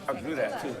I can do that too.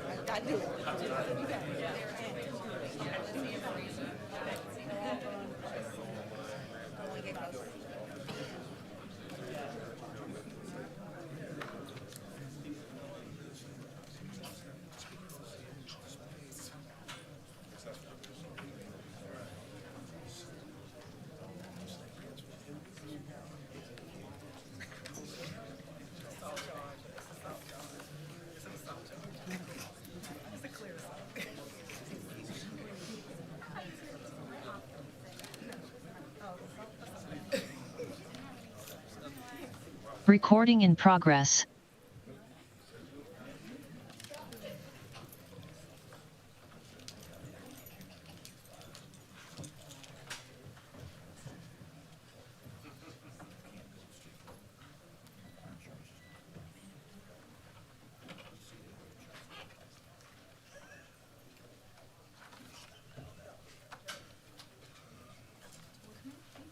Recording in progress.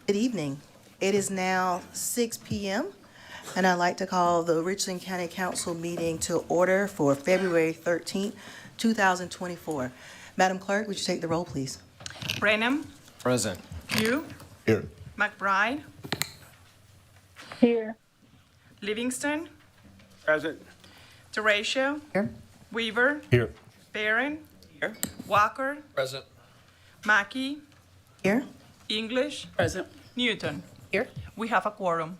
Good evening. It is now 6 p.m. and I'd like to call the Richland County Council meeting to order for February 13th, 2024. Madam Clerk, would you take the roll, please? Branham, Present. Pugh, Here. McBride, Here. Livingston, Present. Teratio, Here. Weaver, Here. Barron, Here. Walker, Present. Mackey, Here. English, Present. Newton. Here. We have a quorum.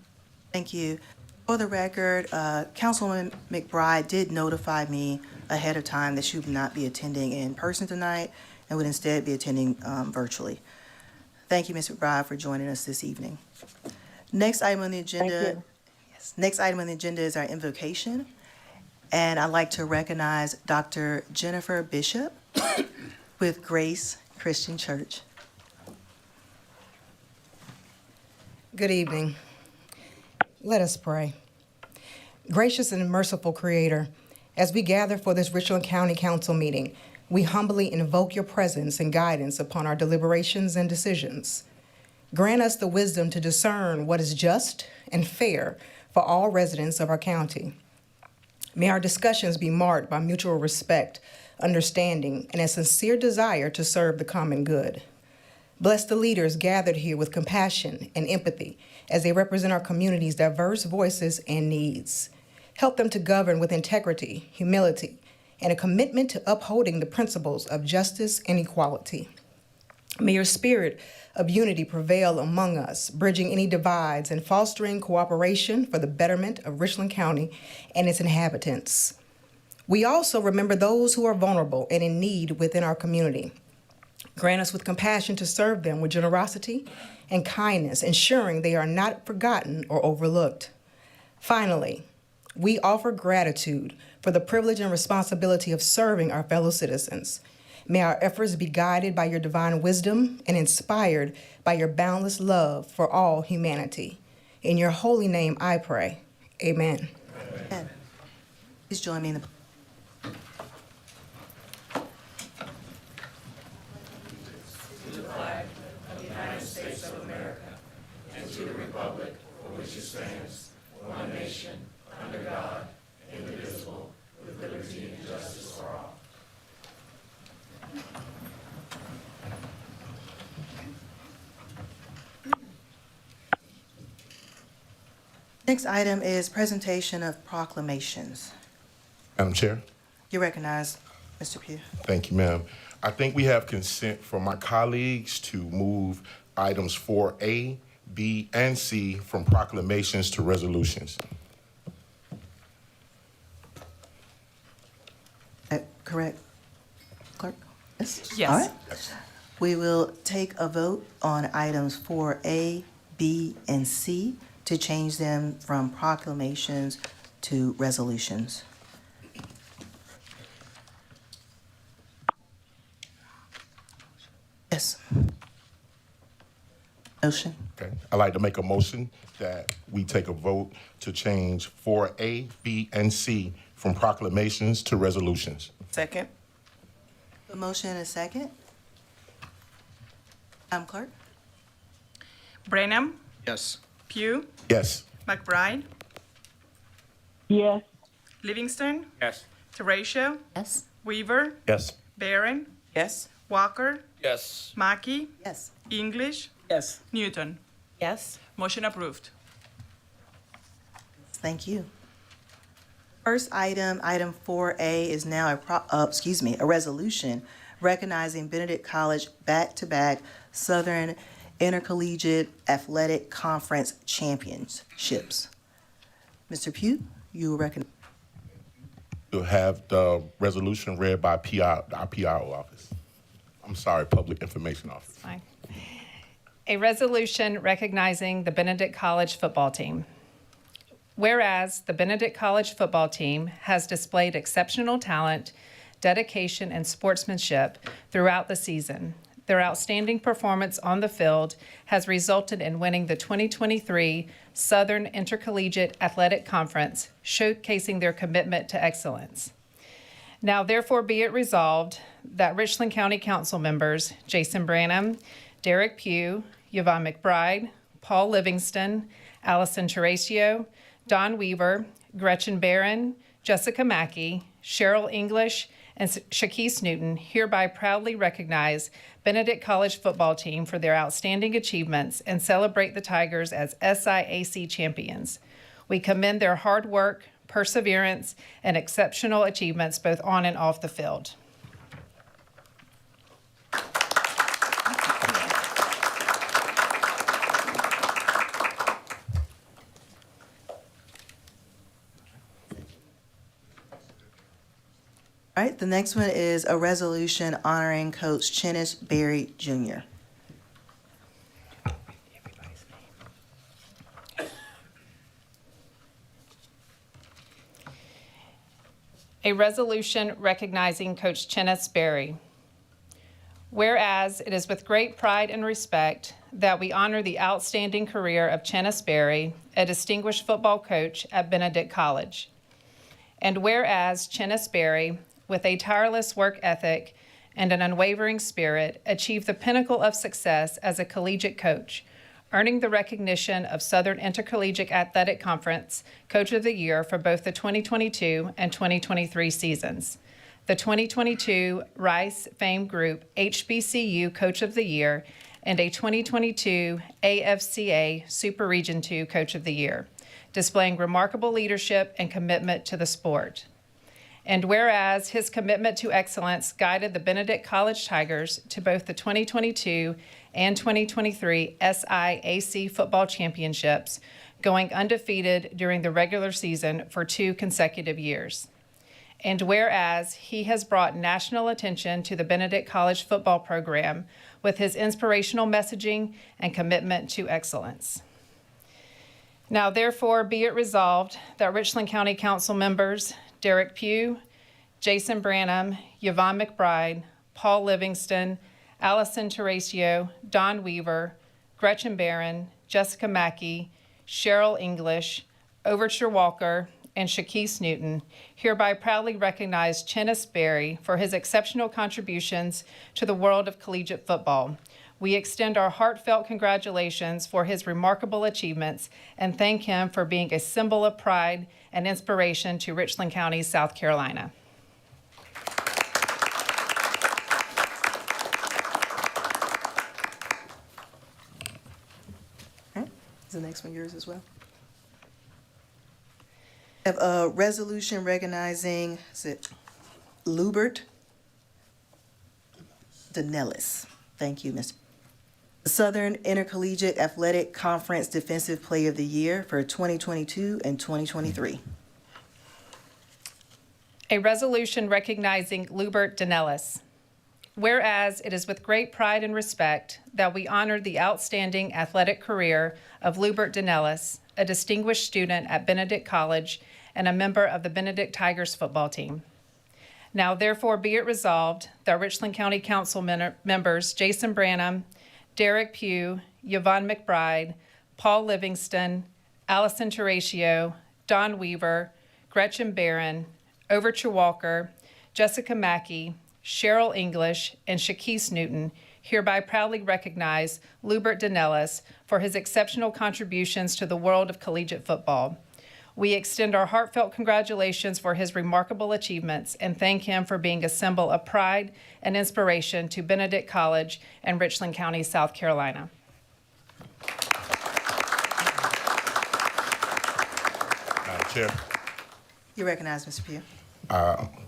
Thank you. For the record, Councilwoman McBride did notify me ahead of time that she would not be attending in person tonight and would instead be attending virtually. Thank you, Ms. McBride, for joining us this evening. Next item on the agenda. Thank you. Yes, next item on the agenda is our invocation. And I'd like to recognize Dr. Jennifer Bishop with Grace Christian Church. Good evening. Let us pray. Gracious and merciful Creator, as we gather for this Richland County Council meeting, we humbly invoke your presence and guidance upon our deliberations and decisions. Grant us the wisdom to discern what is just and fair for all residents of our county. May our discussions be marked by mutual respect, understanding, and a sincere desire to serve the common good. Bless the leaders gathered here with compassion and empathy as they represent our community's diverse voices and needs. Help them to govern with integrity, humility, and a commitment to upholding the principles of justice and equality. May your spirit of unity prevail among us, bridging any divides and fostering cooperation for the betterment of Richland County and its inhabitants. We also remember those who are vulnerable and in need within our community. Grant us with compassion to serve them with generosity and kindness, ensuring they are not forgotten or overlooked. Finally, we offer gratitude for the privilege and responsibility of serving our fellow citizens. May our efforts be guided by your divine wisdom and inspired by your boundless love for all humanity. In your holy name I pray. Amen. Amen. Please join me in the Next item is presentation of proclamations. Madam Chair. You recognize Mr. Pugh. Thank you, ma'am. I think we have consent from my colleagues to move items 4A, B, and C from proclamations to resolutions. Correct? Clerk? Yes. All right. We will take a vote on items 4A, B, and C to change them from proclamations to resolutions. Yes. Motion. Okay. I'd like to make a motion that we take a vote to change 4A, B, and C from proclamations to resolutions. Second. A motion and a second. Madam Clerk? Branham, Yes. Pugh, Yes. McBride, yes, Livingston, Yes. Teratio, Yes. Weaver, Yes. Barron, Yes. Walker, Yes. Mackey, Yes. English, Yes. Newton. yes, Motion approved. Thank you. First item, item 4A, is now a resolution recognizing Benedict College back-to-back Southern Intercollegiate Athletic Conference Championships. Mr. Pugh, you will recognize. You'll have the resolution read by our PRO office. I'm sorry, Public Information Office. Fine. A resolution recognizing the Benedict College football team. Whereas the Benedict College football team has displayed exceptional talent, dedication, and sportsmanship throughout the season, their outstanding performance on the field has resulted in winning the 2023 Southern Intercollegiate Athletic Conference, showcasing their commitment to excellence. Now, therefore, be it resolved that Richland County Council members Jason Branham, Derek Pugh, Yvonne McBride, Paul Livingston, Allison Teratio, Don Weaver, Gretchen Barron, Jessica Mackey, Cheryl English, and Shaquise Newton hereby proudly recognize Benedict College football team for their outstanding achievements and celebrate the Tigers as SIAC champions. We commend their hard work, perseverance, and exceptional achievements both on and off the field. All right, the next one is a resolution honoring Coach Chennis Berry Jr. A resolution recognizing Coach Chennis Berry. Whereas it is with great pride and respect that we honor the outstanding career of Chennis Berry, a distinguished football coach at Benedict College. And whereas Chennis Berry, with a tireless work ethic and an unwavering spirit, achieved the pinnacle of success as a collegiate coach, earning the recognition of Southern Intercollegiate Athletic Conference Coach of the Year for both the 2022 and 2023 seasons, the 2022 Rice Fame Group HBCU Coach of the Year, and a 2022 AFCA Super Region 2 Coach of the Year, displaying remarkable leadership and commitment to the sport. And whereas his commitment to excellence guided the Benedict College Tigers to both the 2022 and 2023 SIAC football championships, going undefeated during the regular season for 2 consecutive years. And whereas he has brought national attention to the Benedict College football program with his inspirational messaging and commitment to excellence. Now, therefore, be it resolved that Richland County Council members Derek Pugh, Jason Branham, Yvonne McBride, Paul Livingston, Allison Teratio, Don Weaver, Gretchen Barron, Jessica Mackey, Cheryl English, Overture Walker, and Shaquise Newton hereby proudly recognize Chennis Berry for his exceptional contributions to the world of collegiate football. We extend our heartfelt congratulations for his remarkable achievements and thank him for being a symbol of pride and inspiration to Richland County, South Carolina. All right, is the next one yours as well? I have a resolution recognizing, is it Lubert? Danellis. Thank you, Ms. Southern Intercollegiate Athletic Conference Defensive Player of the Year for 2022 and 2023. A resolution recognizing Lubert Danellis. Whereas it is with great pride and respect that we honor the outstanding athletic career of Lubert Danellis, a distinguished student at Benedict College and a member of the Benedict Tigers football team. Now therefore be it resolved that Richland County Council members Jason Branham, Derek Pugh, Yvonne McBride, Paul Livingston, Allison Teratio, Don Weaver, Gretchen Barron, Overture Walker, Jessica Mackey, Cheryl English, and Shaquise Newton hereby proudly recognize Lubert Danellis for his exceptional contributions to the world of collegiate football. We extend our heartfelt congratulations for his remarkable achievements and thank him for being a symbol of pride and inspiration to Benedict College and Richland County, South Carolina. Madam Chair. You recognize, Mr. Pugh.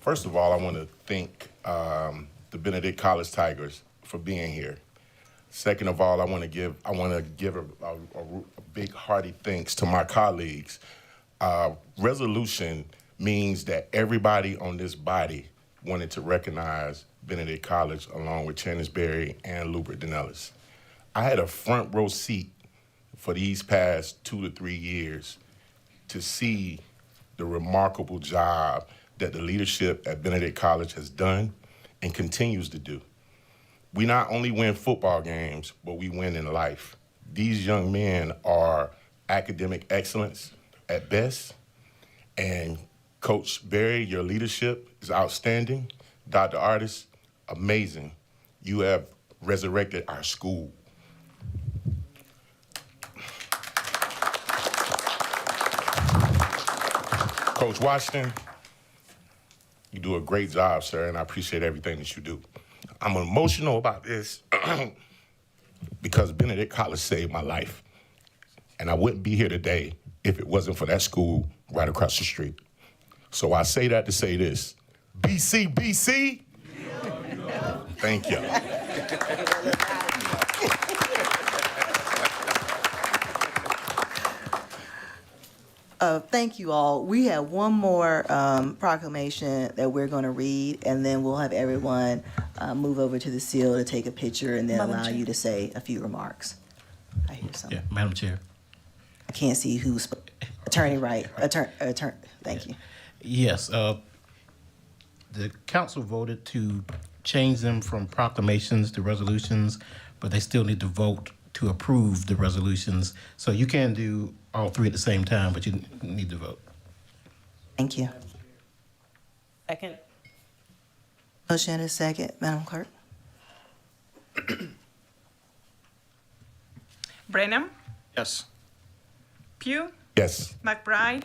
First of all, I want to thank the Benedict College Tigers for being here. Second of all, I want to give a big hearty thanks to my colleagues. Resolution means that everybody on this body wanted to recognize Benedict College along with Channisberry and Lubert Danellis. I had a front row seat for these past 2 to 3 years to see the remarkable job that the leadership at Benedict College has done and continues to do. We not only win football games, but we win in life. These young men are academic excellence at best, and Coach Berry, your leadership is outstanding. Dr. Artis, amazing. You have resurrected our school. Coach Washington, you do a great job, sir, and I appreciate everything that you do. I'm emotional about this because Benedict College saved my life, and I wouldn't be here today if it wasn't for that school right across the street. So I say that to say this, BC, BC, thank you. Thank you all. We have one more proclamation that we're going to read, and then we'll have everyone move over to the seal to take a picture and then allow you to say a few remarks. I hear something. Yeah, Madam Chair. I can't see who's Attorney Wright. Thank you. Yes, the council voted to change them from proclamations to resolutions, but they still need to vote to approve the resolutions. So you can do all three at the same time, but you need to vote. Thank you. Second. Motion and a second, Madam Clerk. Branham, Yes. Pugh, Yes. McBride,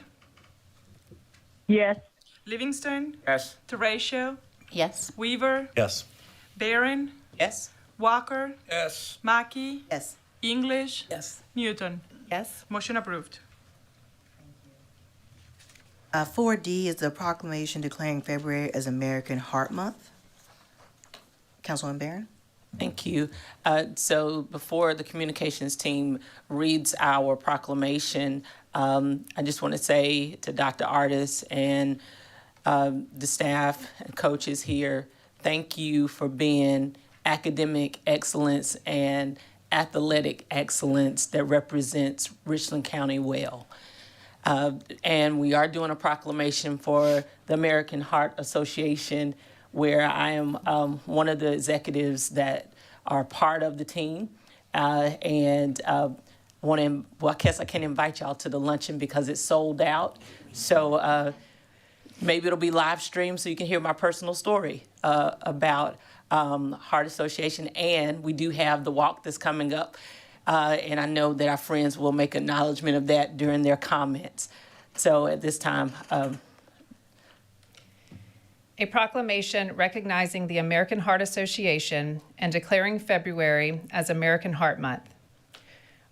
Yes. Livingston, Yes. Teratio, Yes. Weaver, Yes. Barron, Yes. Walker, Yes. Mackey, Yes. English, Yes. Newton. Yes. Motion approved. 4D is the proclamation declaring February as American Heart Month. Councilwoman Barron. Thank you. So before the communications team reads our proclamation, I just want to say to Dr. Artis and the staff and coaches here, thank you for being academic excellence and athletic excellence that represents Richland County well. And we are doing a proclamation for the American Heart Association, where I am one of the executives that are part of the team. I guess I can't invite y'all to the luncheon because it's sold out. So maybe it'll be live streamed so you can hear my personal story about Heart Association. And we do have the walk that's coming up. And I know that our friends will make acknowledgement of that during their comments. So at this time, A proclamation recognizing the American Heart Association and declaring February as American Heart Month.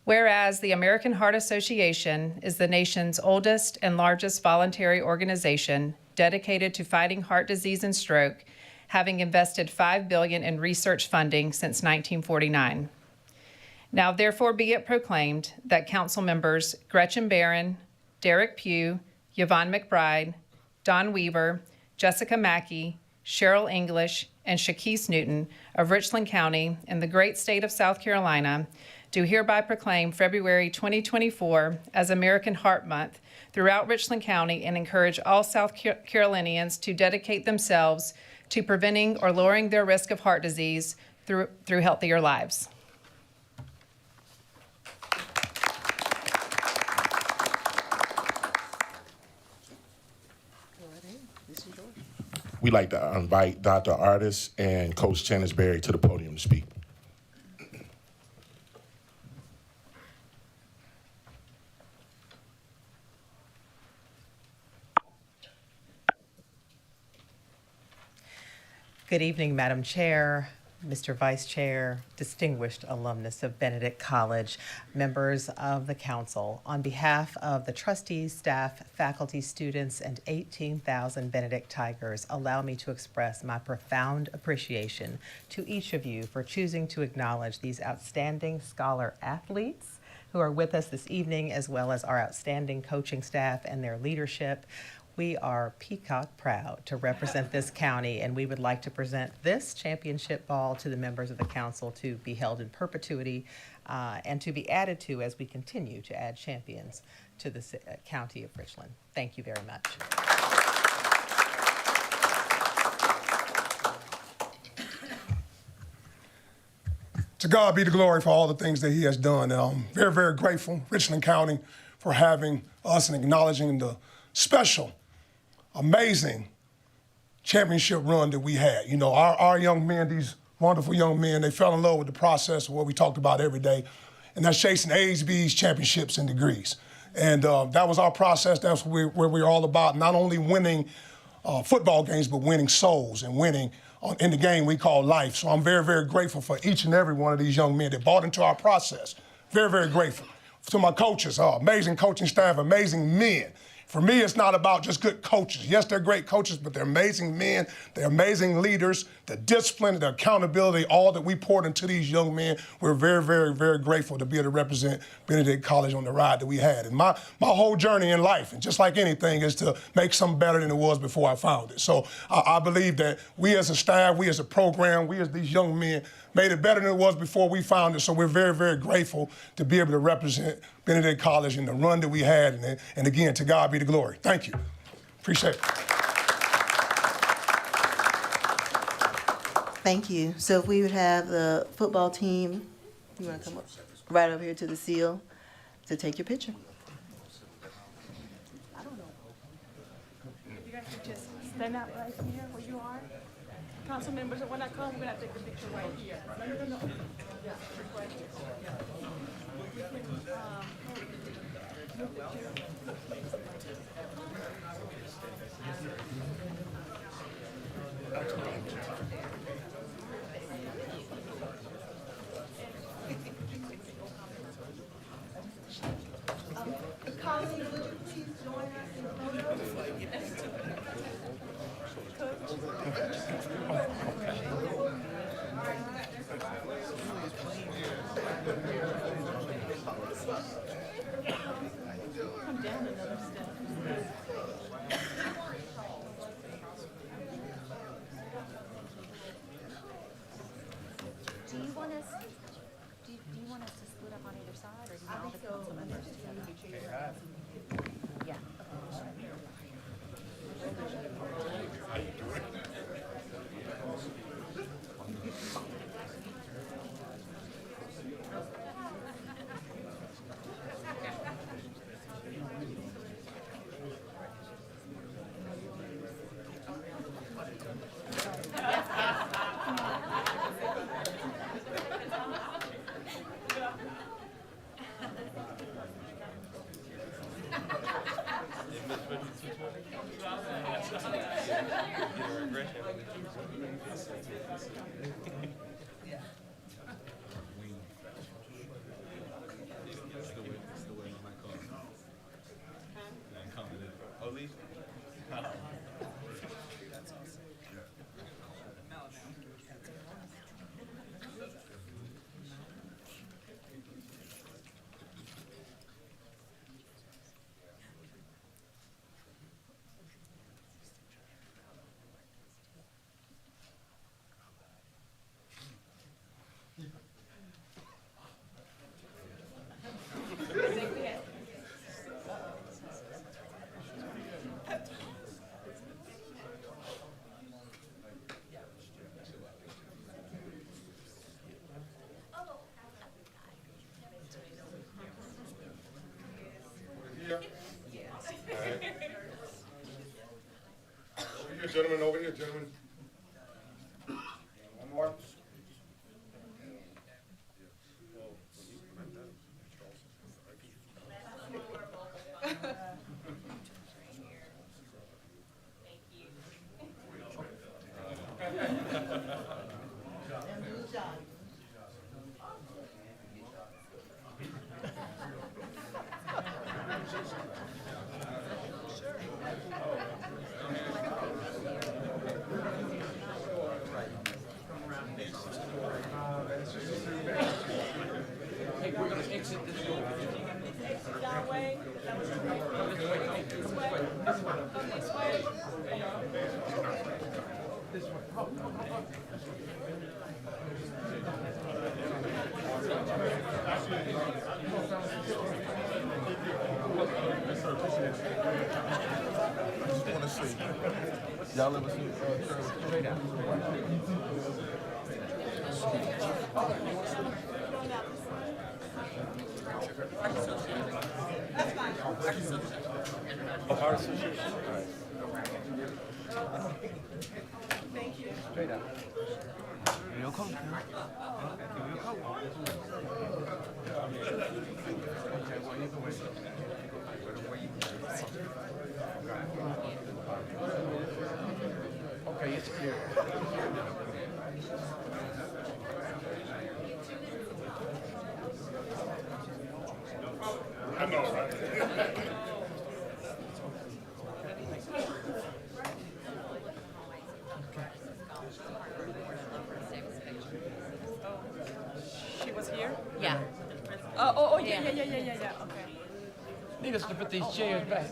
Whereas the American Heart Association is the nation's oldest and largest voluntary organization dedicated to fighting heart disease and stroke having invested $5 billion in research funding since 1949. Now therefore be it proclaimed that council members Gretchen Barron, Derek Pugh, Yvonne McBride, Don Weaver, Jessica Mackey, Cheryl English, and Shakese Newton of Richland County in the great state of South Carolina do hereby proclaim February 2024 as American Heart Month throughout Richland County and encourage all South Carolinians to dedicate themselves to preventing or lowering their risk of heart disease through healthier lives. We'd like to invite Dr. Artis and Coach Chennis Berry to the podium to speak. Good evening, Madam Chair, Mr. Vice Chair, distinguished alumnus of Benedict College, members of the council. On behalf of the trustees, staff, faculty, students, and 18,000 Benedict Tigers, allow me to express my profound appreciation to each of you for choosing to acknowledge these outstanding scholar athletes who are with us this evening, as well as our outstanding coaching staff and their leadership. We are peacock proud to represent this county, and we would like to present this championship ball to the members of the council to be held in perpetuity and to be added to as we continue to add champions to the county of Richland. Thank you very much. To God be the glory for all the things that he has done. I'm very, very grateful, Richland County, for having us and acknowledging the special, amazing championship run that we had. You know, our young men, these wonderful young men, they fell in love with the process of what we talked about every day, and that's chasing A's, B's, championships, and degrees. And that was our process. That's where we're all about, not only winning football games, but winning souls and winning in the game we call life. So I'm very, very grateful for each and every one of these young men that bought into our process. Very, very grateful. To my coaches, amazing coaching staff, amazing men. For me, it's not about just good coaches. Yes, they're great coaches, but they're amazing men, they're amazing leaders, the discipline, the accountability, all that we poured into these young men. We're very, very, very grateful to be able to represent Benedict College on the ride that we had. And my whole journey in life, and just like anything, is to make something better than it was before I found it. So I believe that we as a staff, we as a program, we as these young men made it better than it was before we found it. So we're very, very grateful to be able to represent Benedict College in the run that we had. And again, to God be the glory. Thank you. Appreciate it. Thank you. So if we would have the football team, you want to come up right over here to the seal to take your picture. You guys can just stand out right here where you are. Council members, when I come, we're gonna take the picture right here. Do you want us to split up on either side, or do you want all the council members together? Yeah. gentleman over here, gentlemen. One more. Y'all ever seen Straight Out? Oh, Heart Association. Straight Out. Okay, it's clear. I know, right? She was here? Yeah. Oh, yeah. Okay. Need us to put these chairs back.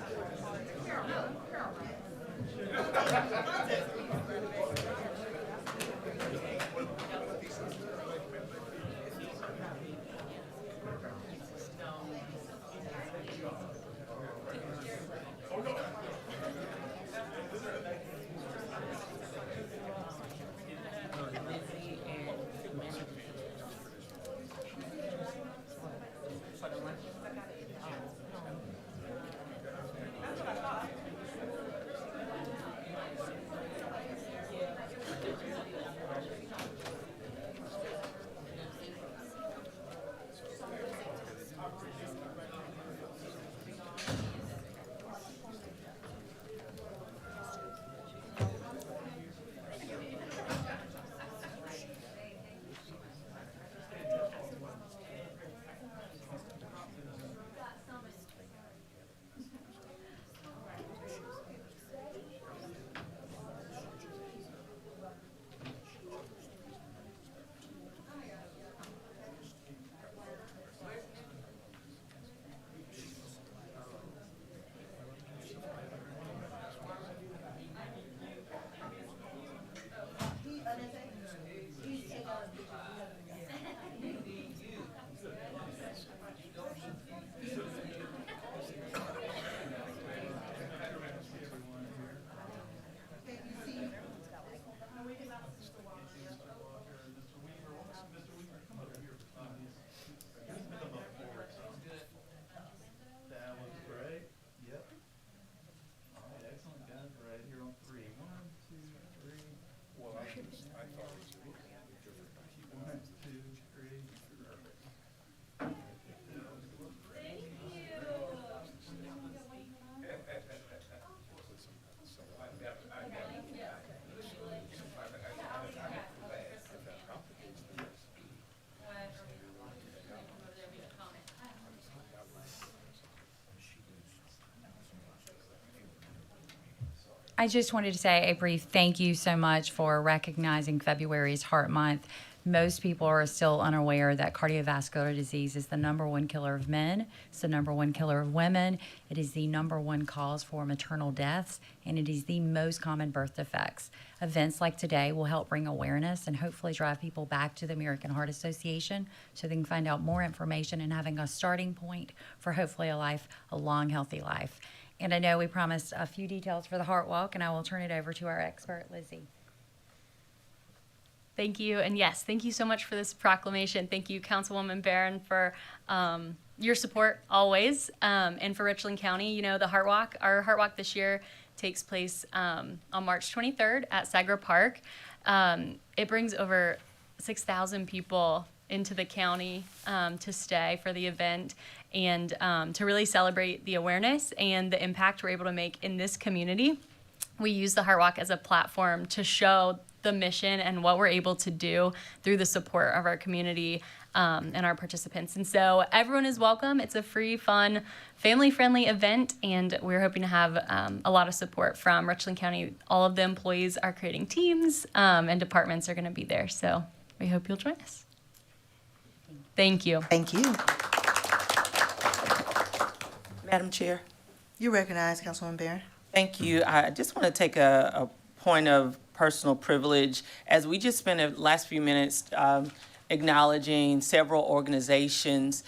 I just wanted to say a brief thank you so much for recognizing February's Heart Month. Most people are still unaware that cardiovascular disease is the #1 killer of men. It's the #1 killer of women. It is the #1 cause for maternal deaths, and it is the most common birth defects. Events like today will help bring awareness and hopefully drive people back to the American Heart Association so they can find out more information and having a starting point for hopefully a long, healthy life. And I know we promised a few details for the Heart Walk, and I will turn it over to our expert, Lizzie. Thank you. And yes, thank you so much for this proclamation. Thank you, Councilwoman Barron, for your support always, and for Richland County. You know, our Heart Walk this year takes place on March 23rd at Sagra Park. It brings over 6,000 people into the county to stay for the event and to really celebrate the awareness and the impact we're able to make in this community. We use the Heart Walk as a platform to show the mission and what we're able to do through the support of our community and our participants. And so everyone is welcome. It's a free, fun, family-friendly event, and we're hoping to have a lot of support from Richland County. All of the employees are creating teams, and departments are going to be there. So we hope you'll join us. Thank you. Thank you. Madam Chair. You recognize Councilwoman Barron. Thank you. I just want to take a point of personal privilege. As we just spent the last few minutes acknowledging several organizations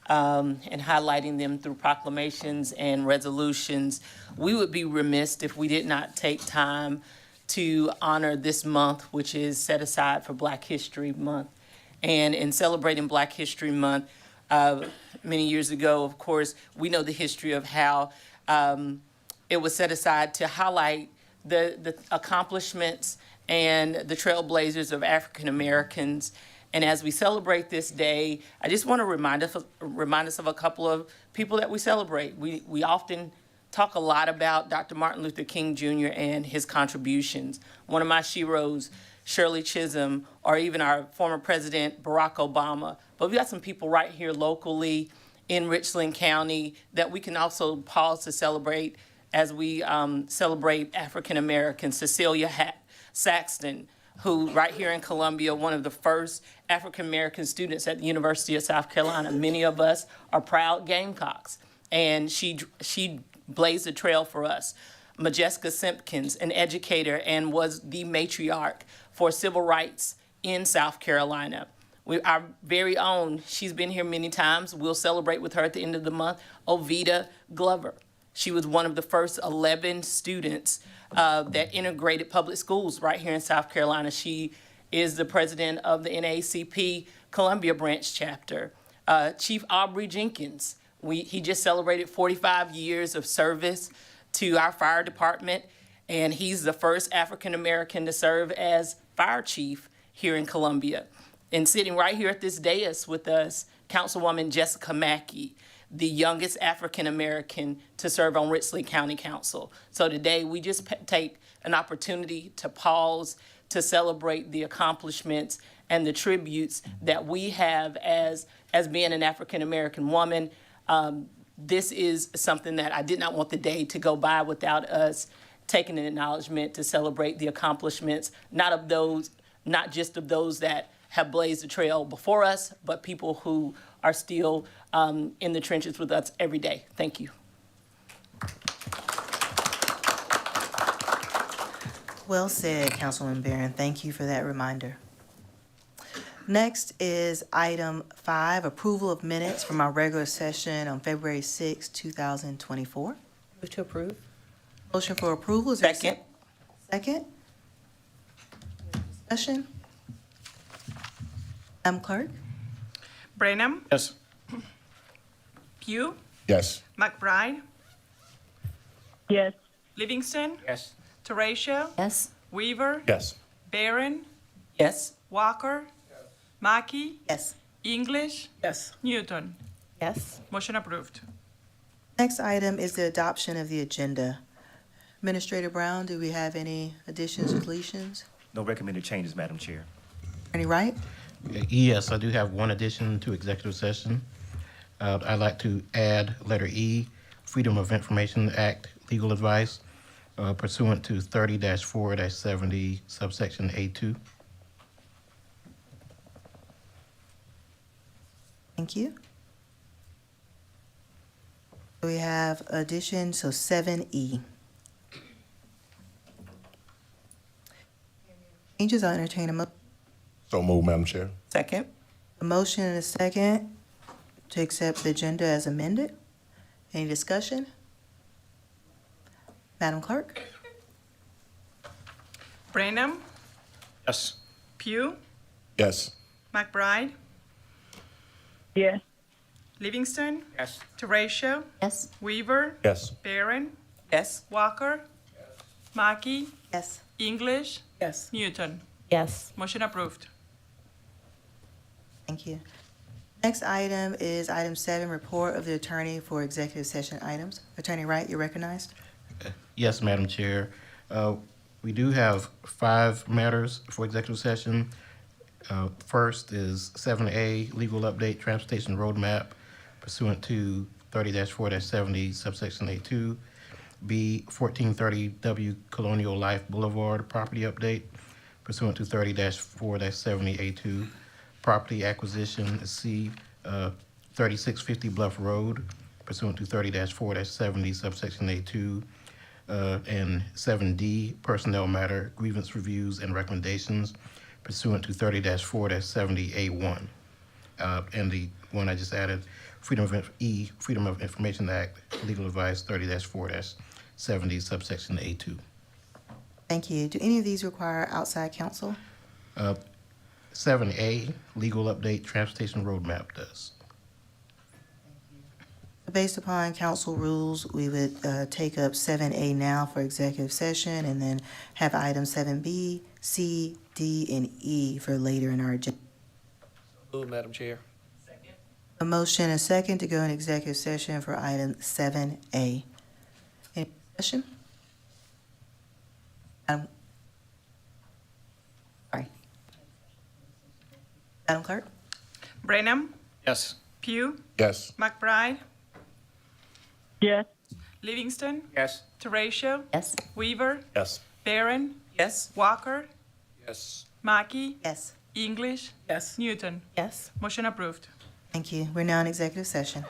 and highlighting them through proclamations and resolutions, we would be remiss if we did not take time to honor this month, which is set aside for Black History Month. And in celebrating Black History Month, many years ago, of course, we know the history of how it was set aside to highlight the accomplishments and the trailblazers of African Americans. And as we celebrate this day, I just want to remind us of a couple of people that we celebrate. We often talk a lot about Dr. Martin Luther King Jr. and his contributions. One of my sheroes, Shirley Chisholm, or even our former president, Barack Obama. But we got some people right here locally in Richland County that we can also pause to celebrate as we celebrate African Americans. Cecilia Saxton, who right here in Columbia, one of the first African American students at the University of South Carolina. Many of us are proud Gamecocks, and she blazed a trail for us. Majeska Simpkins, an educator and was the matriarch for civil rights in South Carolina. Our very own, she's been here many times. We'll celebrate with her at the end of the month, Ovida Glover. She was one of the first 11 students that integrated public schools right here in South Carolina. She is the president of the NAACP Columbia Branch chapter. Chief Aubrey Jenkins, he just celebrated 45 years of service to our fire department, and he's the first African American to serve as fire chief here in Columbia. And sitting right here at this dais with us, Councilwoman Jessica Mackey, the youngest African American to serve on Richland County Council. So today we just take an opportunity to pause to celebrate the accomplishments and the tributes that we have as being an African American woman. This is something that I did not want the day to go by without us taking an acknowledgement to celebrate the accomplishments, not just of those that have blazed the trail before us, but people who are still in the trenches with us every day. Thank you. Well said, Councilwoman Barron. Thank you for that reminder. Next is item 5, approval of minutes from our regular session on February 6, 2024. Move to approve. Motion for approval. Is there a Second. Second. Discussion. Madam Clerk? Brenham, Yes. Pugh, Yes. McBride, Yes. Livingston, Yes. Teratio, Yes. Weaver, Yes. Barron, Yes. Walker, Mackey, Yes. English, Yes. Newton. Yes. Motion approved. Next item is the adoption of the agenda. Administrator Brown, do we have any additions or deletions? No recommended changes, Madam Chair. Attorney Wright? Yes, I do have one addition to executive session. I'd like to add letter E, Freedom of Information Act, legal advice pursuant to 30-4-70 subsection A2. Thank you. We have addition, so 7E. Changes, I'll entertain a So move, Madam Chair. Second. a motion and a second to accept the agenda as amended. Any discussion? Madam Clerk? Brenham, Yes. Pugh, Yes. McBride, Yes. Livingston, Yes. Teratio, Yes. Weaver, Yes. Barron, Yes. Walker, Mackey, Yes. English, Yes. Newton. Yes. Motion approved. Thank you. Next item is item 7, report of the attorney for executive session items. Attorney Wright, you're recognized. Yes, Madam Chair. We do have 5 matters for executive session. First is 7A, legal update, transportation roadmap pursuant to 30-4-70, subsection A2. B, 1430 W Colonial Life Boulevard, property update pursuant to 30-4-70 A2. Property acquisition. C, 3650 Bluff Road pursuant to 30-4-70, subsection A2. And 7D, personnel matter, grievance reviews and recommendations pursuant to 30-4-70A1. And the one I just added, Freedom of Information Act, legal advice 30-4-70, subsection A2. Thank you. Do any of these require outside counsel? 7A, legal update, transportation roadmap does. Based upon council rules, we would take up 7A now for executive session and then have items 7B, C, D, and E for later in our agenda. Move, Madam Chair. A motion and a second to go in executive session for item 7A. Any discussion? Sorry. Madam Clerk? Brenham, Yes. Pugh, Yes. McBride, Yes. Livingston, Yes. Teratio, Yes. Weaver, Yes. Barron, Yes. Walker, Yes. Mackey, Yes. English, Yes. Newton. Yes. Motion approved. Thank you. We're now in executive session.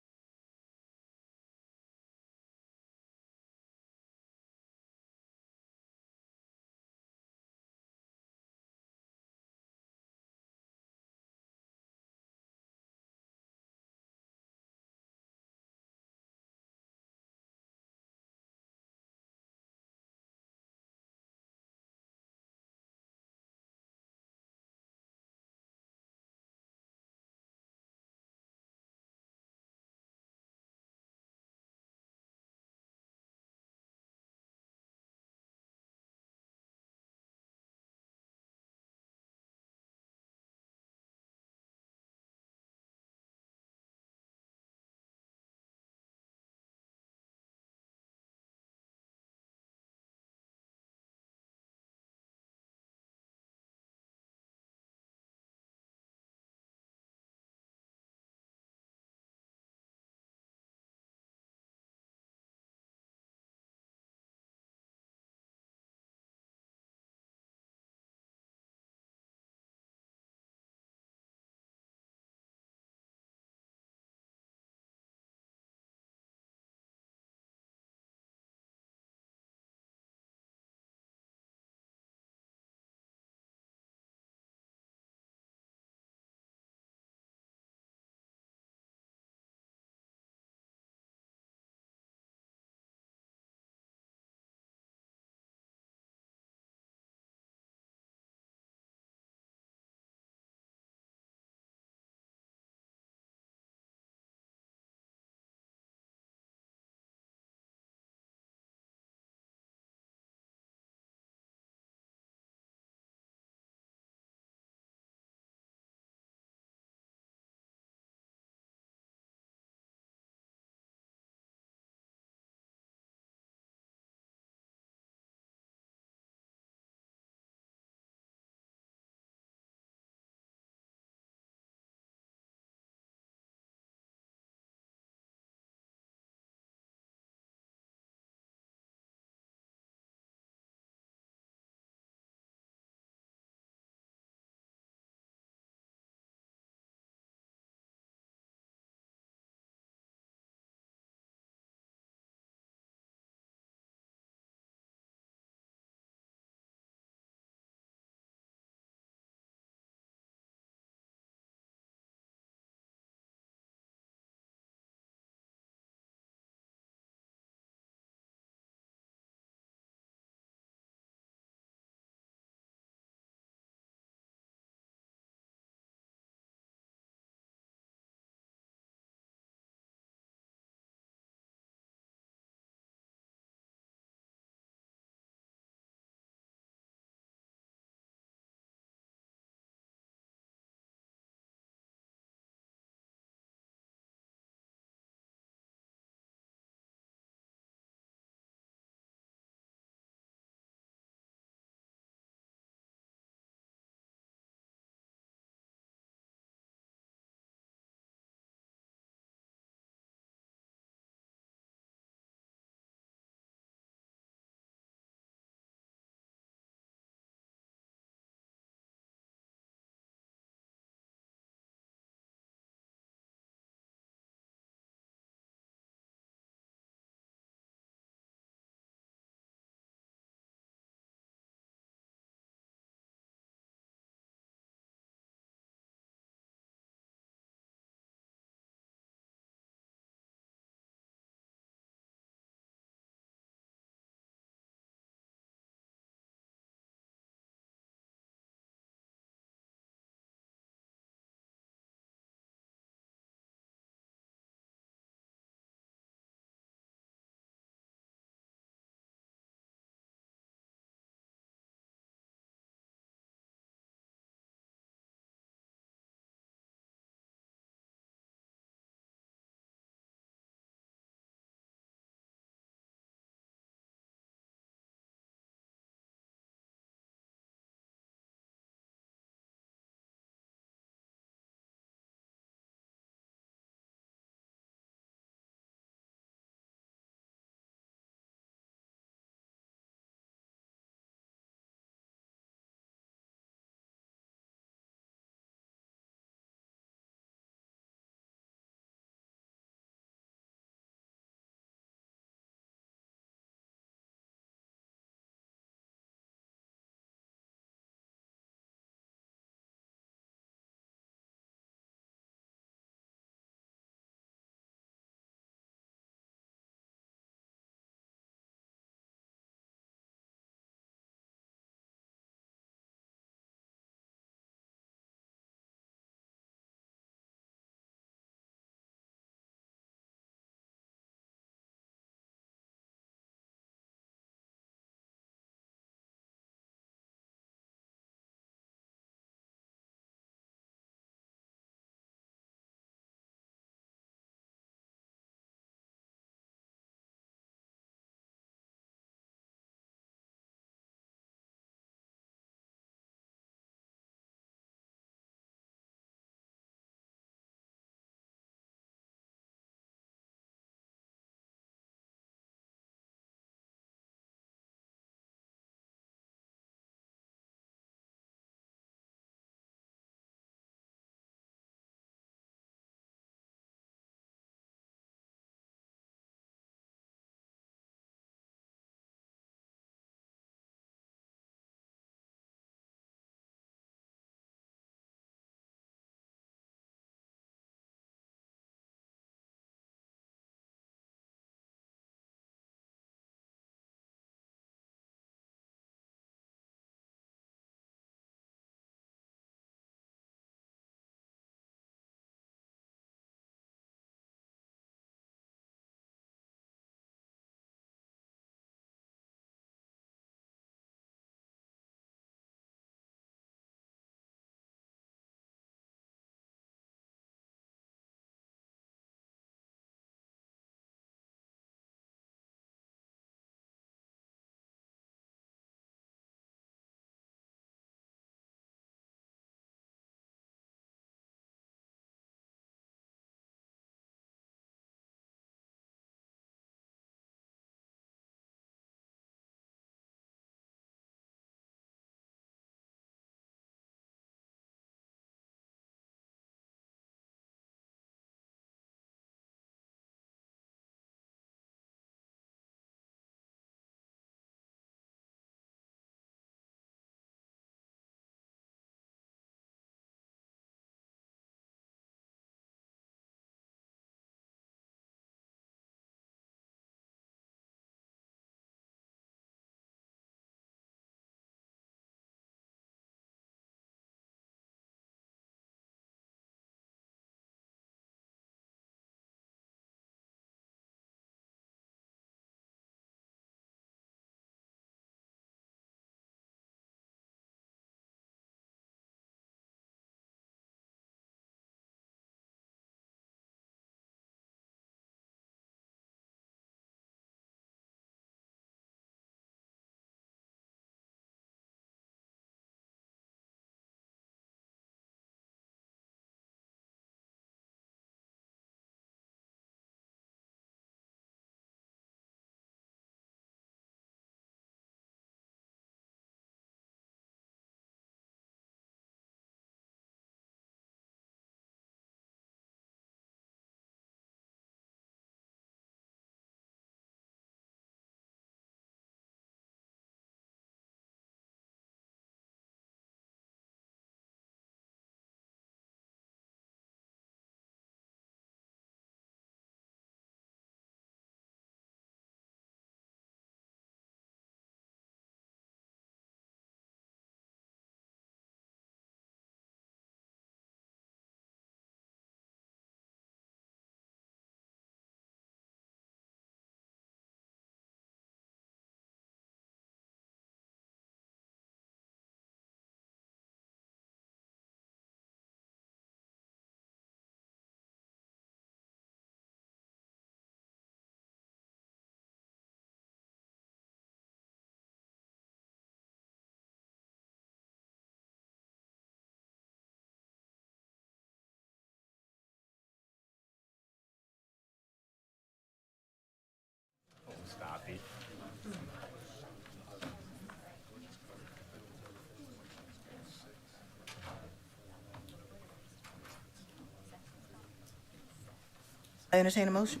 I entertain a motion.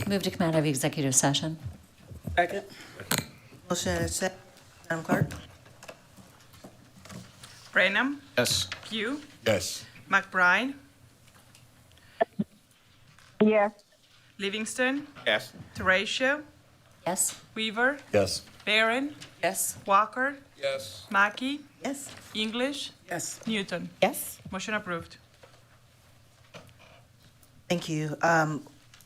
Move to come out of executive session. Second. Motion and a second. Madam Clerk? Brenham, Yes. Pugh, Yes. McBride, Yes. Livingston, Yes. Teratio, Yes. Weaver, Yes. Barron, Yes. Walker, Yes. Mackey, Yes. English, Yes. Newton. Yes. Motion approved. Thank you.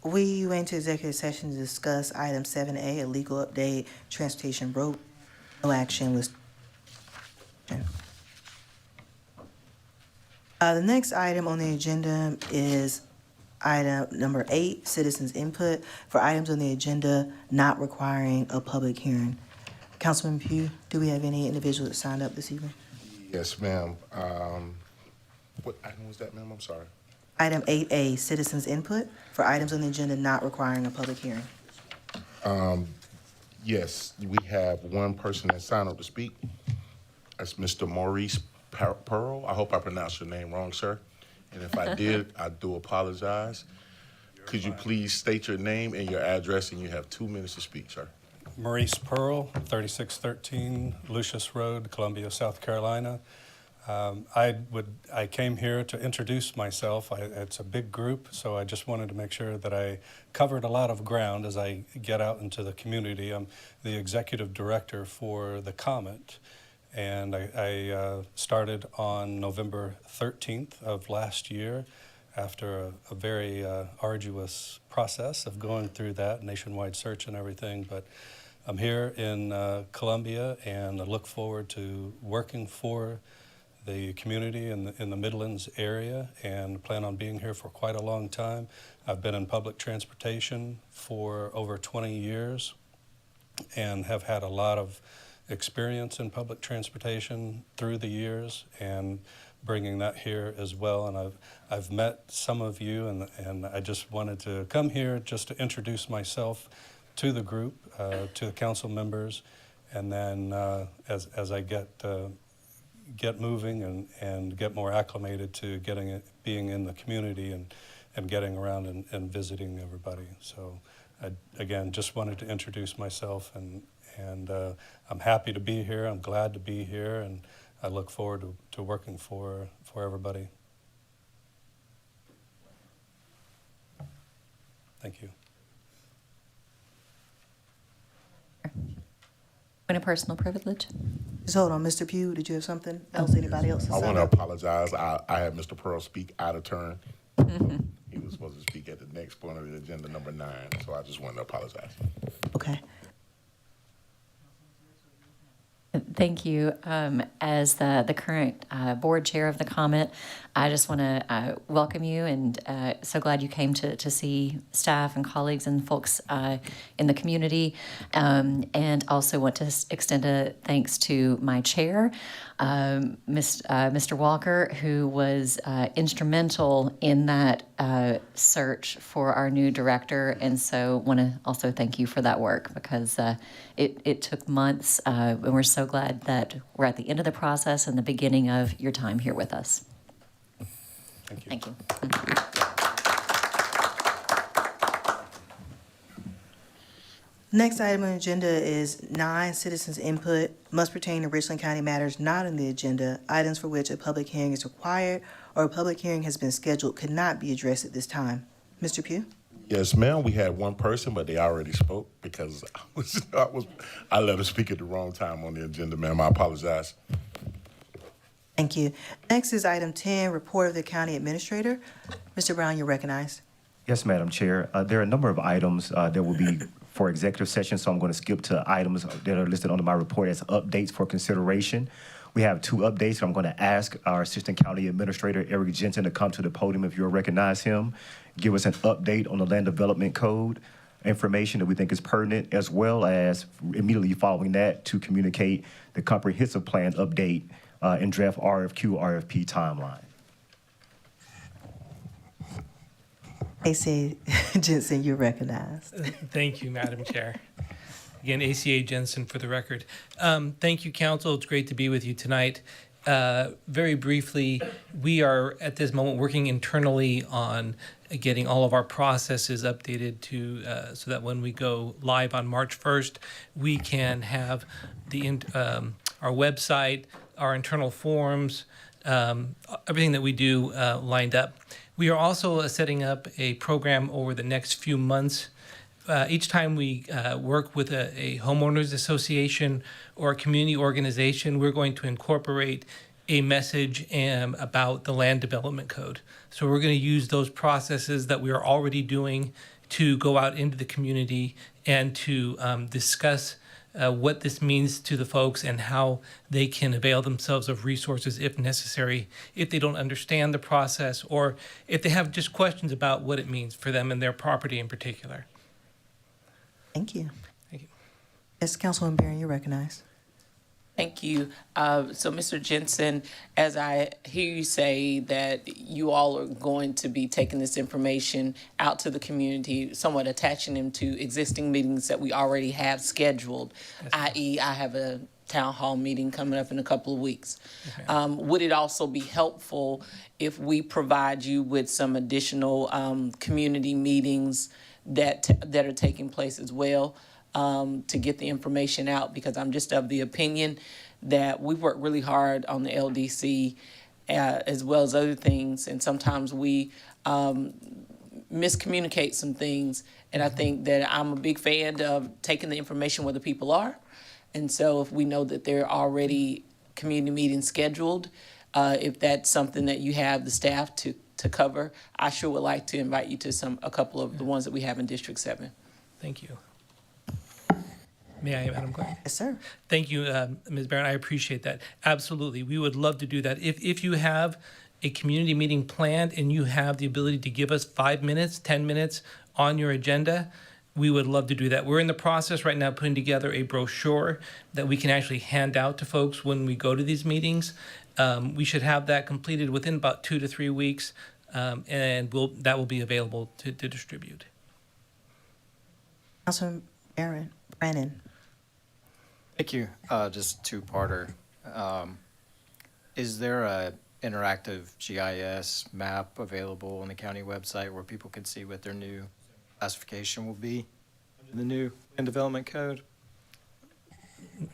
We went to executive session to discuss item 7A, a legal update, transportation road. No action was. The next item on the agenda is item number 8, citizens input for items on the agenda not requiring a public hearing. Councilman Pugh, do we have any individuals that signed up this evening? Yes, ma'am. What item was that, ma'am? I'm sorry. Item 8A, citizens input for items on the agenda not requiring a public hearing. Yes, we have one person that signed up to speak. That's Mr. Maurice Pearl. I hope I pronounced your name wrong, sir. And if I did, I do apologize. Could you please state your name and your address, and you have 2 minutes to speak, sir. Maurice Pearl, 3613 Lucius Road, Columbia, South Carolina. I came here to introduce myself. It's a big group, so I just wanted to make sure that I covered a lot of ground as I get out into the community. I'm the executive director for the Comet, and I started on November 13th of last year after a very arduous process of going through that nationwide search and everything. But I'm here in Columbia, and I look forward to working for the community in the Midlands area, and plan on being here for quite a long time. I've been in public transportation for over 20 years and have had a lot of experience in public transportation through the years, and bringing that here as well. And I've met some of you, and I just wanted to come here just to introduce myself to the group, to the council members, and then as I get moving and get more acclimated to being in the community and getting around and visiting everybody. So I, again, just wanted to introduce myself, and I'm happy to be here. I'm glad to be here, and I look forward to working for everybody. Thank you. Point of personal privilege. Just hold on, Mr. Pugh, did you have something else? Anybody else? I want to apologize. I had Mr. Pearl speak out of turn. He was supposed to speak at the next point of the agenda, number 9, so I just wanted to apologize. Okay. Thank you. As the current board chair of the Comet, I just want to welcome you, and so glad you came to see staff and colleagues and folks in the community, and also want to extend a thanks to my chair, Mr. Walker, who was instrumental in that search for our new director, and so want to also thank you for that work, because it took months, and we're so glad that we're at the end of the process and the beginning of your time here with us. Thank you. Thank you. Next item on the agenda is 9, citizens input must pertain to Richland County matters not on the agenda. Items for which a public hearing is required or a public hearing has been scheduled could not be addressed at this time. Mr. Pugh? Yes, ma'am. We had one person, but they already spoke because I let her speak at the wrong time on the agenda, ma'am. I apologize. Thank you. Next is item 10, report of the county administrator. Mr. Brown, you're recognized. Yes, Madam Chair. There are a number of items that will be for executive session, so I'm going to skip to items that are listed under my report as updates for consideration. We have 2 updates. I'm going to ask our Assistant County Administrator, Eric Jensen, to come to the podium if you'll recognize him, give us an update on the Land Development Code information that we think is pertinent, as well as immediately following that to communicate the comprehensive plan update and draft RFP timeline. ACA Jensen, you're recognized. Thank you, Madam Chair. Again, ACA Jensen for the record. Thank you, Council. It's great to be with you tonight. Very briefly, we are at this moment working internally on getting all of our processes updated to so that when we go live on March 1st, we can have our website, our internal forms, everything that we do lined up. We are also setting up a program over the next few months. Each time we work with a homeowners association or a community organization, we're going to incorporate a message about the land development code. So we're going to use those processes that we are already doing to go out into the community and to discuss what this means to the folks and how they can avail themselves of resources if necessary, if they don't understand the process or if they have just questions about what it means for them and their property in particular. Thank you. Thank you. Yes, Councilwoman Barron, you're recognized. Thank you. So, Mr. Jensen, as I hear you say that you all are going to be taking this information out to the community, somewhat attaching them to existing meetings that we already have scheduled, i.e. I have a town hall meeting coming up in a couple of weeks. Would it also be helpful if we provide you with some additional community meetings that are taking place as well? To get the information out, because I'm just of the opinion that we work really hard on the LDC as well as other things, and sometimes we miscommunicate some things, and I think that I'm a big fan of taking the information where the people are, and so if we know that there are already community meetings scheduled, if that's something that you have the staff to cover, I sure would like to invite you to a couple of the ones that we have in District 7. Thank you. May I, Madam Clerk? Yes, sir. Thank you, Ms. Barron. I appreciate that. Absolutely. We would love to do that. If you have a community meeting planned and you have the ability to give us 5 minutes, 10 minutes on your agenda, we would love to do that. We're in the process right now putting together a brochure that we can actually hand out to folks when we go to these meetings. We should have that completed within about 2 to 3 weeks, and that will be available to distribute. Councilman Brannon. Thank you. Just two-parter. Is there a interactive GIS map available on the county website where people can see what their new classification will be under the new land development code?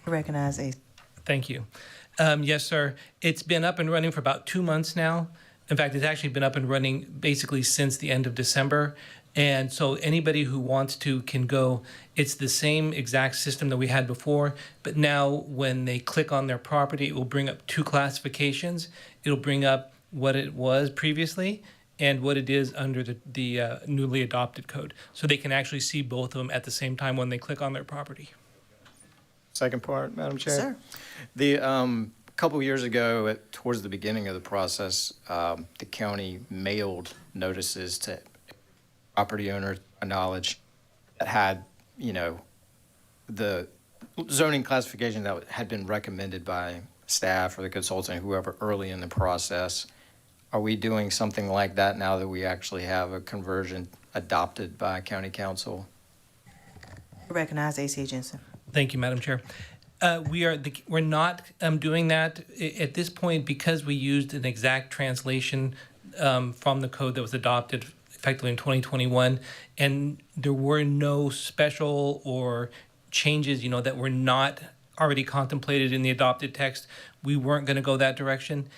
Recognize a. Thank you. Yes, sir. It's been up and running for about 2 months now. In fact, it's actually been up and running basically since the end of December. And so anybody who wants to can go. It's the same exact system that we had before, but now when they click on their property, it will bring up 2 classifications. It'll bring up what it was previously and what it is under the newly adopted code. So they can actually see both of them at the same time when they click on their property. Second part, Madam Chair. Sir. The couple of years ago, towards the beginning of the process, the county mailed notices to property owners, by knowledge, that had, the zoning classification that had been recommended by staff or the consultant, whoever, early in the process. Are we doing something like that now that we actually have a conversion adopted by county council? Recognize A.C. Jensen. Thank you, Madam Chair. We're not doing that at this point because we used an exact translation from the code that was adopted effectively in 2021, and there were no special or changes, that were not already contemplated in the adopted text. We weren't going to go that direction.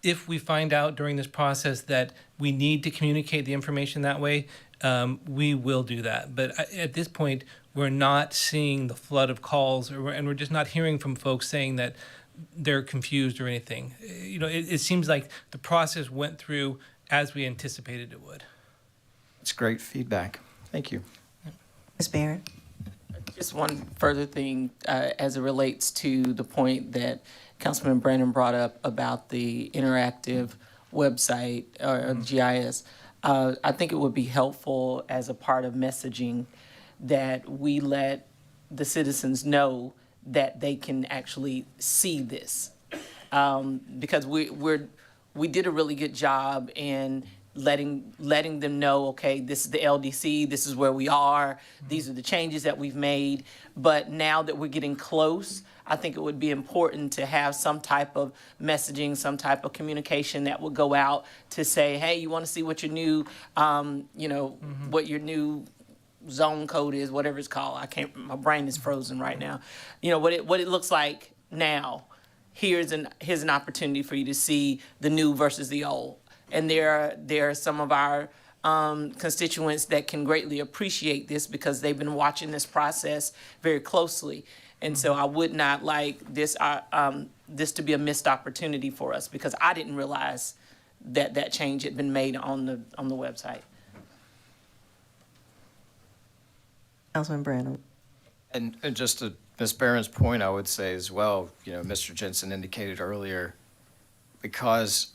If we find out during this process that we need to communicate the information that way, we will do that. But at this point, we're not seeing the flood of calls, and we're just not hearing from folks saying that they're confused or anything. It seems like the process went through as we anticipated it would. It's great feedback. Thank you. Ms. Barron. Just one further thing as it relates to the point that Councilman Brandon brought up about the interactive website or GIS. I think it would be helpful as a part of messaging that we let the citizens know that they can actually see this. Because we did a really good job in letting them know, okay, this is the LDC, this is where we are, these are the changes that we've made. But now that we're getting close, I think it would be important to have some type of messaging, some type of communication that would go out to say, hey, you want to see what your new, what your new zone code is, whatever it's called. My brain is frozen right now. What it looks like now. Here's an opportunity for you to see the new versus the old. And there are some of our constituents that can greatly appreciate this because they've been watching this process very closely. And so I would not like this to be a missed opportunity for us, because I didn't realize that change had been made on the website. Councilman Brandon. And just to Ms. Barron's point, I would say as well, Mr. Jensen indicated earlier, because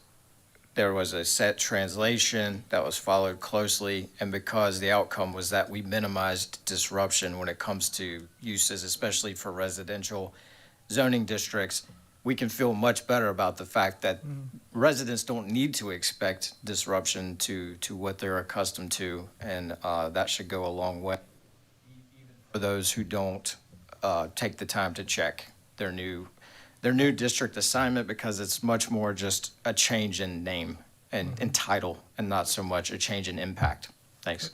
there was a set translation that was followed closely, and because the outcome was that we minimized disruption when it comes to uses, especially for residential zoning districts, we can feel much better about the fact that residents don't need to expect disruption to what they're accustomed to, and that should go a long way for those who don't take the time to check their new district assignment, because it's much more just a change in name and title, and not so much a change in impact. Thanks.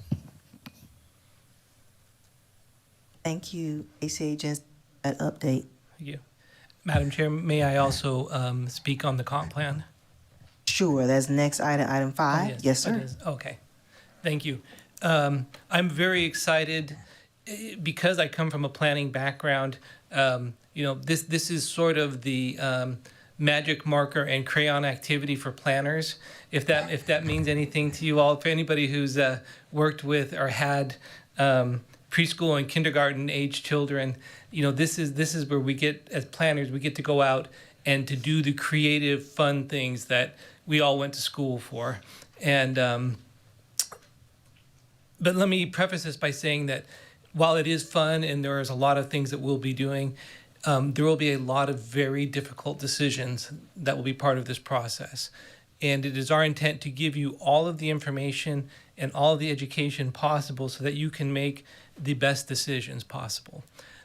Thank you, AC Agents, that update. Thank you. Madam Chair, may I also speak on the comp plan? Sure, that's next item 5. Oh, yes, that sir. is. Okay, thank you. I'm very excited because I come from a planning background. This is sort of the magic marker and crayon activity for planners. If that means anything to you all, for anybody who's worked with or had preschool and kindergarten age children, this is where we get, as planners, we get to go out and to do the creative, fun things that we all went to school for. And but let me preface this by saying that while it is fun and there is a lot of things that we'll be doing, there will be a lot of very difficult decisions that will be part of this process. And it is our intent to give you all of the information and all of the education possible so that you can make the best decisions possible.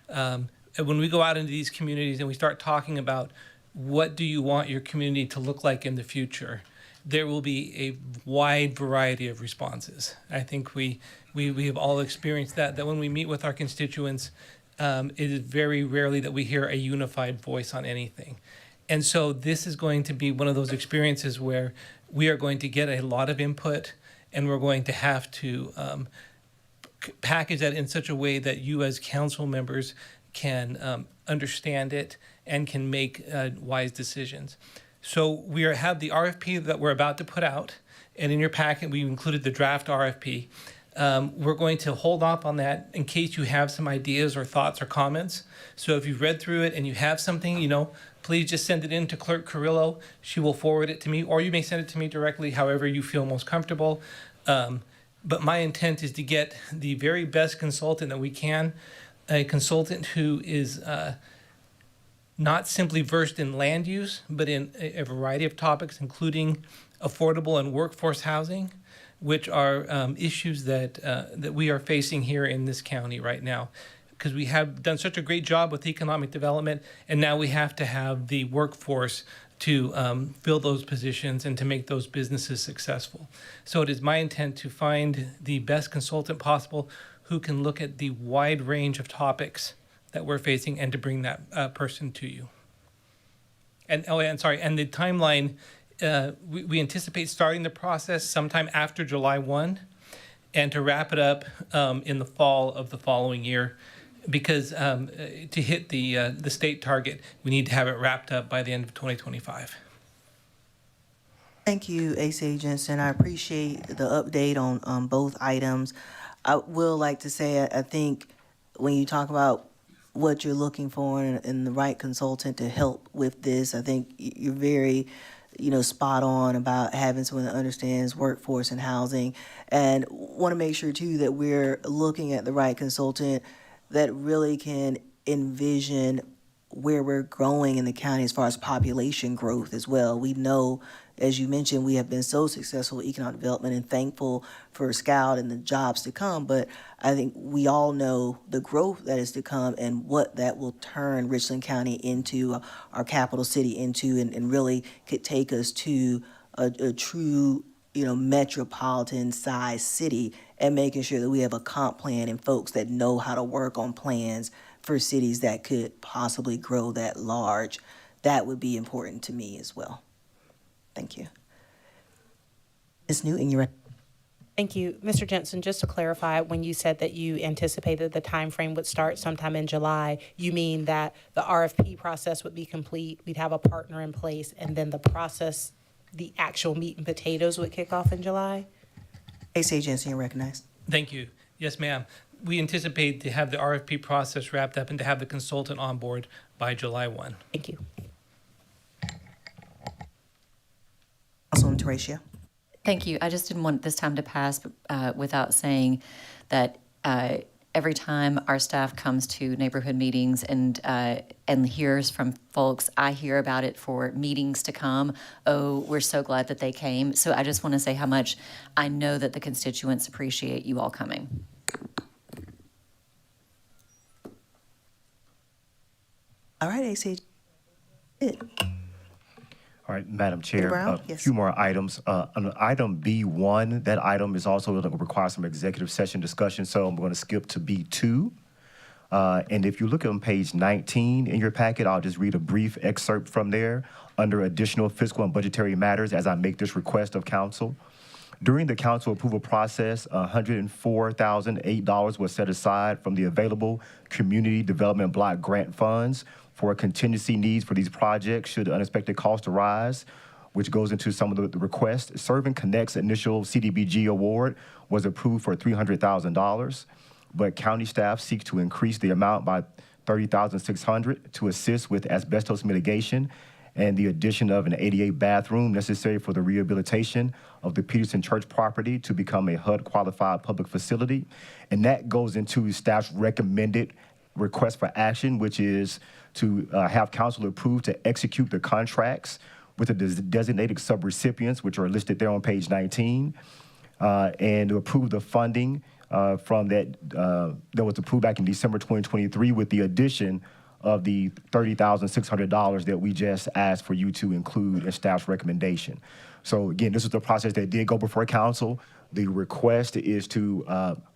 And when we go out into these communities and we start talking about what do you want your community to look like in the future, there will be a wide variety of responses. I think we have all experienced that when we meet with our constituents, it is very rarely that we hear a unified voice on anything. And so this is going to be one of those experiences where we are going to get a lot of input, and we're going to have to package that in such a way that you as council members can understand it and can make wise decisions. So we have the RFP that we're about to put out, and in your packet we included the draft RFP. We're going to hold off on that in case you have some ideas or thoughts or comments. So if you've read through it and you have something, please just send it in to Clerk Carrillo. She will forward it to me, or you may send it to me directly, however you feel most comfortable. But my intent is to get the very best consultant that we can, a consultant who is not simply versed in land use, but in a variety of topics, including affordable and workforce housing, which are issues that we are facing here in this county right now, because we have done such a great job with economic development, and now we have to have the workforce to fill those positions and to make those businesses successful. So it is my intent to find the best consultant possible who can look at the wide range of topics that we're facing and to bring that person to you. And the timeline, we anticipate starting the process sometime after July 1 and to wrap it up in the fall of the following year, because to hit the state target, we need to have it wrapped up by the end of 2025. Thank you, Ace Agents, and I appreciate the update on both items. I will like to say, I think when you talk about what you're looking for and the right consultant to help with this, I think you're very, spot on about having someone that understands workforce and housing, and want to make sure too that we're looking at the right consultant that really can envision where we're growing in the county as far as population growth as well. We know, as you mentioned, we have been so successful with economic development and thankful for Scout and the jobs to come, but I think we all know the growth that is to come and what that will turn Richland County into, our capital city into, and really could take us to a true, metropolitan size city, and making sure that we have a comp plan and folks that know how to work on plans for cities that could possibly grow that large. That would be important to me as well. Thank you. Ms. Newton, you're. Thank you. Mr. Jensen, just to clarify, when you said that you anticipated the time frame would start sometime in July, you mean that the RFP process would be complete, we'd have a partner in place, and then the process, the actual meat and potatoes would kick off in July? A.C. Jensen, you're recognized. Thank you. Yes, ma'am. We anticipate to have the RFP process wrapped up and to have the consultant on board by July 1. Thank you. Councilwoman Teresa. Thank you. I just didn't want this time to pass without saying that every time our staff comes to neighborhood meetings and hears from folks, I hear about it for meetings to come. Oh, we're so glad that they came. So I just want to say how much I know that the constituents appreciate you all coming. All right, A.C. All right, Madam Chair, Brown? a Yes. few more items. On item B1, that item is also going to require some executive session discussion, so I'm going to skip to B2. And if you look on page 19 in your packet, I'll just read a brief excerpt from there under additional fiscal and budgetary matters as I make this request of council. During the council approval process, $104,008 was set aside from the available community development block grant funds for contingency needs for these projects should unexpected costs arise, which goes into some of the requests. Serving Connect's initial CDBG award was approved for $300,000, but county staff seeks to increase the amount by $30,600 to assist with asbestos mitigation and the addition of an ADA bathroom necessary for the rehabilitation of the Peterson Church property to become a HUD-qualified public facility. And that goes into staff's recommended request for action, which is to have council approve to execute the contracts with the designated subrecipients, which are listed there on page 19, and to approve the funding from that was approved back in December 2023 with the addition of the $30,600 that we just asked for you to include in staff's recommendation. So again, this is the process that did go before council. The request is to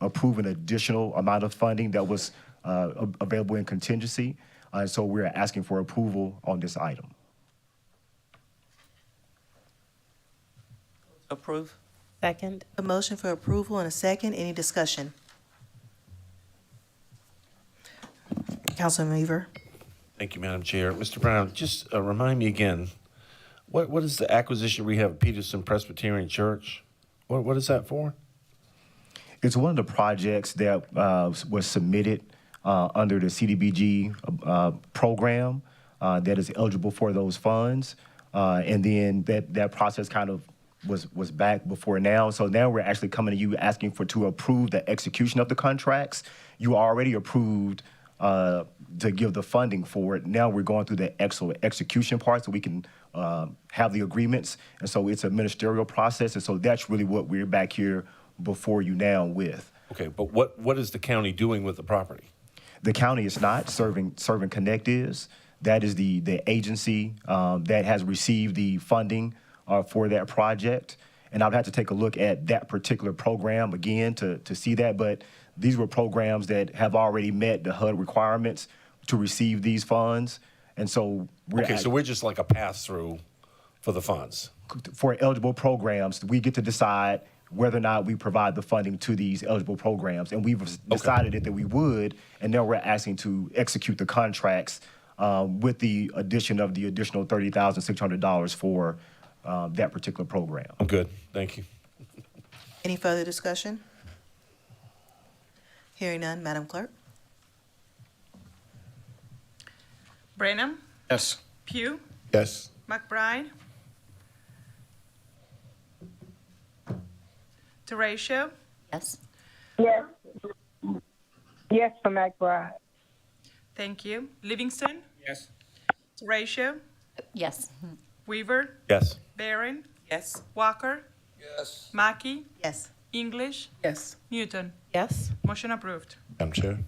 approve an additional amount of funding that was available in contingency. So we're asking for approval on this item. Approve. Second. A motion for approval and a second. Any discussion? Councilman Weaver. Thank you, Madam Chair. Mr. Brown, just remind me again, what is the acquisition rehab of Peterson Presbyterian Church? What is that for? It's one of the projects that was submitted under the CDBG program that is eligible for those funds. And then that process kind of was back before now. So now we're actually coming to you asking to approve the execution of the contracts. You already approved to give the funding for it. Now we're going through the actual execution part so we can have the agreements. And so it's a ministerial process. And so that's really what we're back here before you now with. Okay, but what is the county doing with the property? The county is not. Serving Connect is. That is the agency that has received the funding for that project. And I would have to take a look at that particular program again to see that. But these were programs that have already met the HUD requirements to receive these funds. And so so we're just like a pass-through for the funds. For eligible programs, we get to decide whether or not we provide the funding to these eligible programs. And we've decided that we would, and now we're asking to execute the contracts with the addition of the additional $30,600 for that particular program. I'm good. Thank you. Any further discussion? Hearing none, Madam Clerk. Brenham, Yes. Pugh, Yes. McBride, Teratio, Yes. Yes. Yes for McBride. thank you. Livingston, Yes. Teratio, Yes. Weaver, Yes. Barron, Yes. Walker, Yes. Mackey, Yes. English, Yes. Newton. Yes. Motion approved. Madam Chair,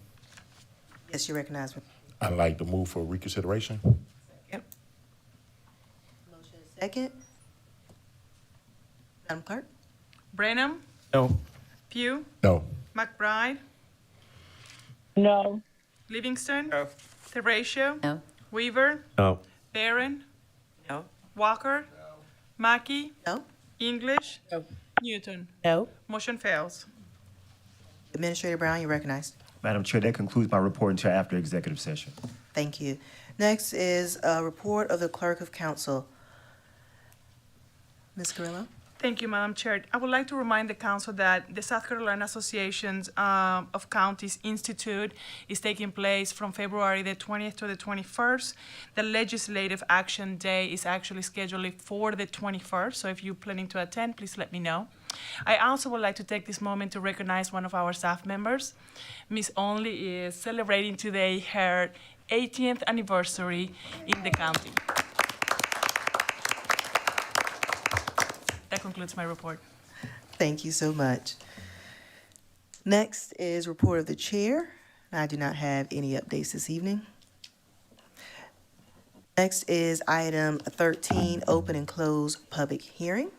Yes, you recognize me. I'd like to move for reconsideration. Motion is second. Madam Clerk? Brenham, No. Pugh, No. McBride, No. Livingston, No. Teratio, No. Weaver, No. Barron, No. Walker, Mackey, No. English, No. Newton. No. Motion fails. Administrator Brown, you recognized. Madam Chair, that concludes my report until after executive session. Thank you. Next is a report of the Clerk of Council. Ms. Carrillo? Thank you, Madam Chair. I would like to remind the council that the South Carolina Associations of Counties Institute is taking place from February the 20th to the 21st. The legislative action day is actually scheduled for the 21st, so if you're planning to attend, please let me know. I also would like to take this moment to recognize one of our staff members. Miss Only is celebrating today her 18th anniversary in the county. That concludes my report. Thank you so much. Next is report of the chair. I do not have any updates this evening. Next is item 13, open and close public hearing.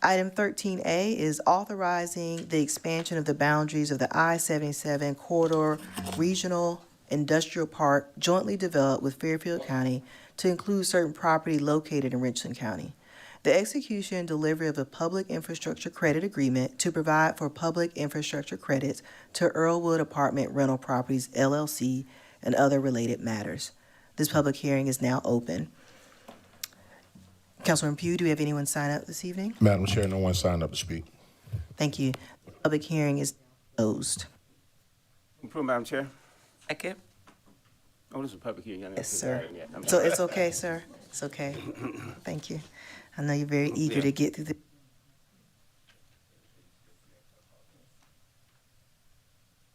Item 13A is authorizing the expansion of the boundaries of the I-77 Corridor Regional Industrial Park jointly developed with Fairfield County to include certain property located in Richland County. The execution and delivery of a public infrastructure credit agreement to provide for public infrastructure credits to Earlwood Apartment Rental Properties, LLC, and other related matters. This public hearing is now open. Councilman Pugh, do we have anyone sign up this evening? Madam Chair, no one signed up to speak. Thank you. Public hearing is closed. Approve, Madam Chair. Second. Oh, this is a public hearing. I didn't Yes, put sir. that in yet. I'm So sorry. it's okay, sir? It's okay. Thank you. I know you're very eager to get through the.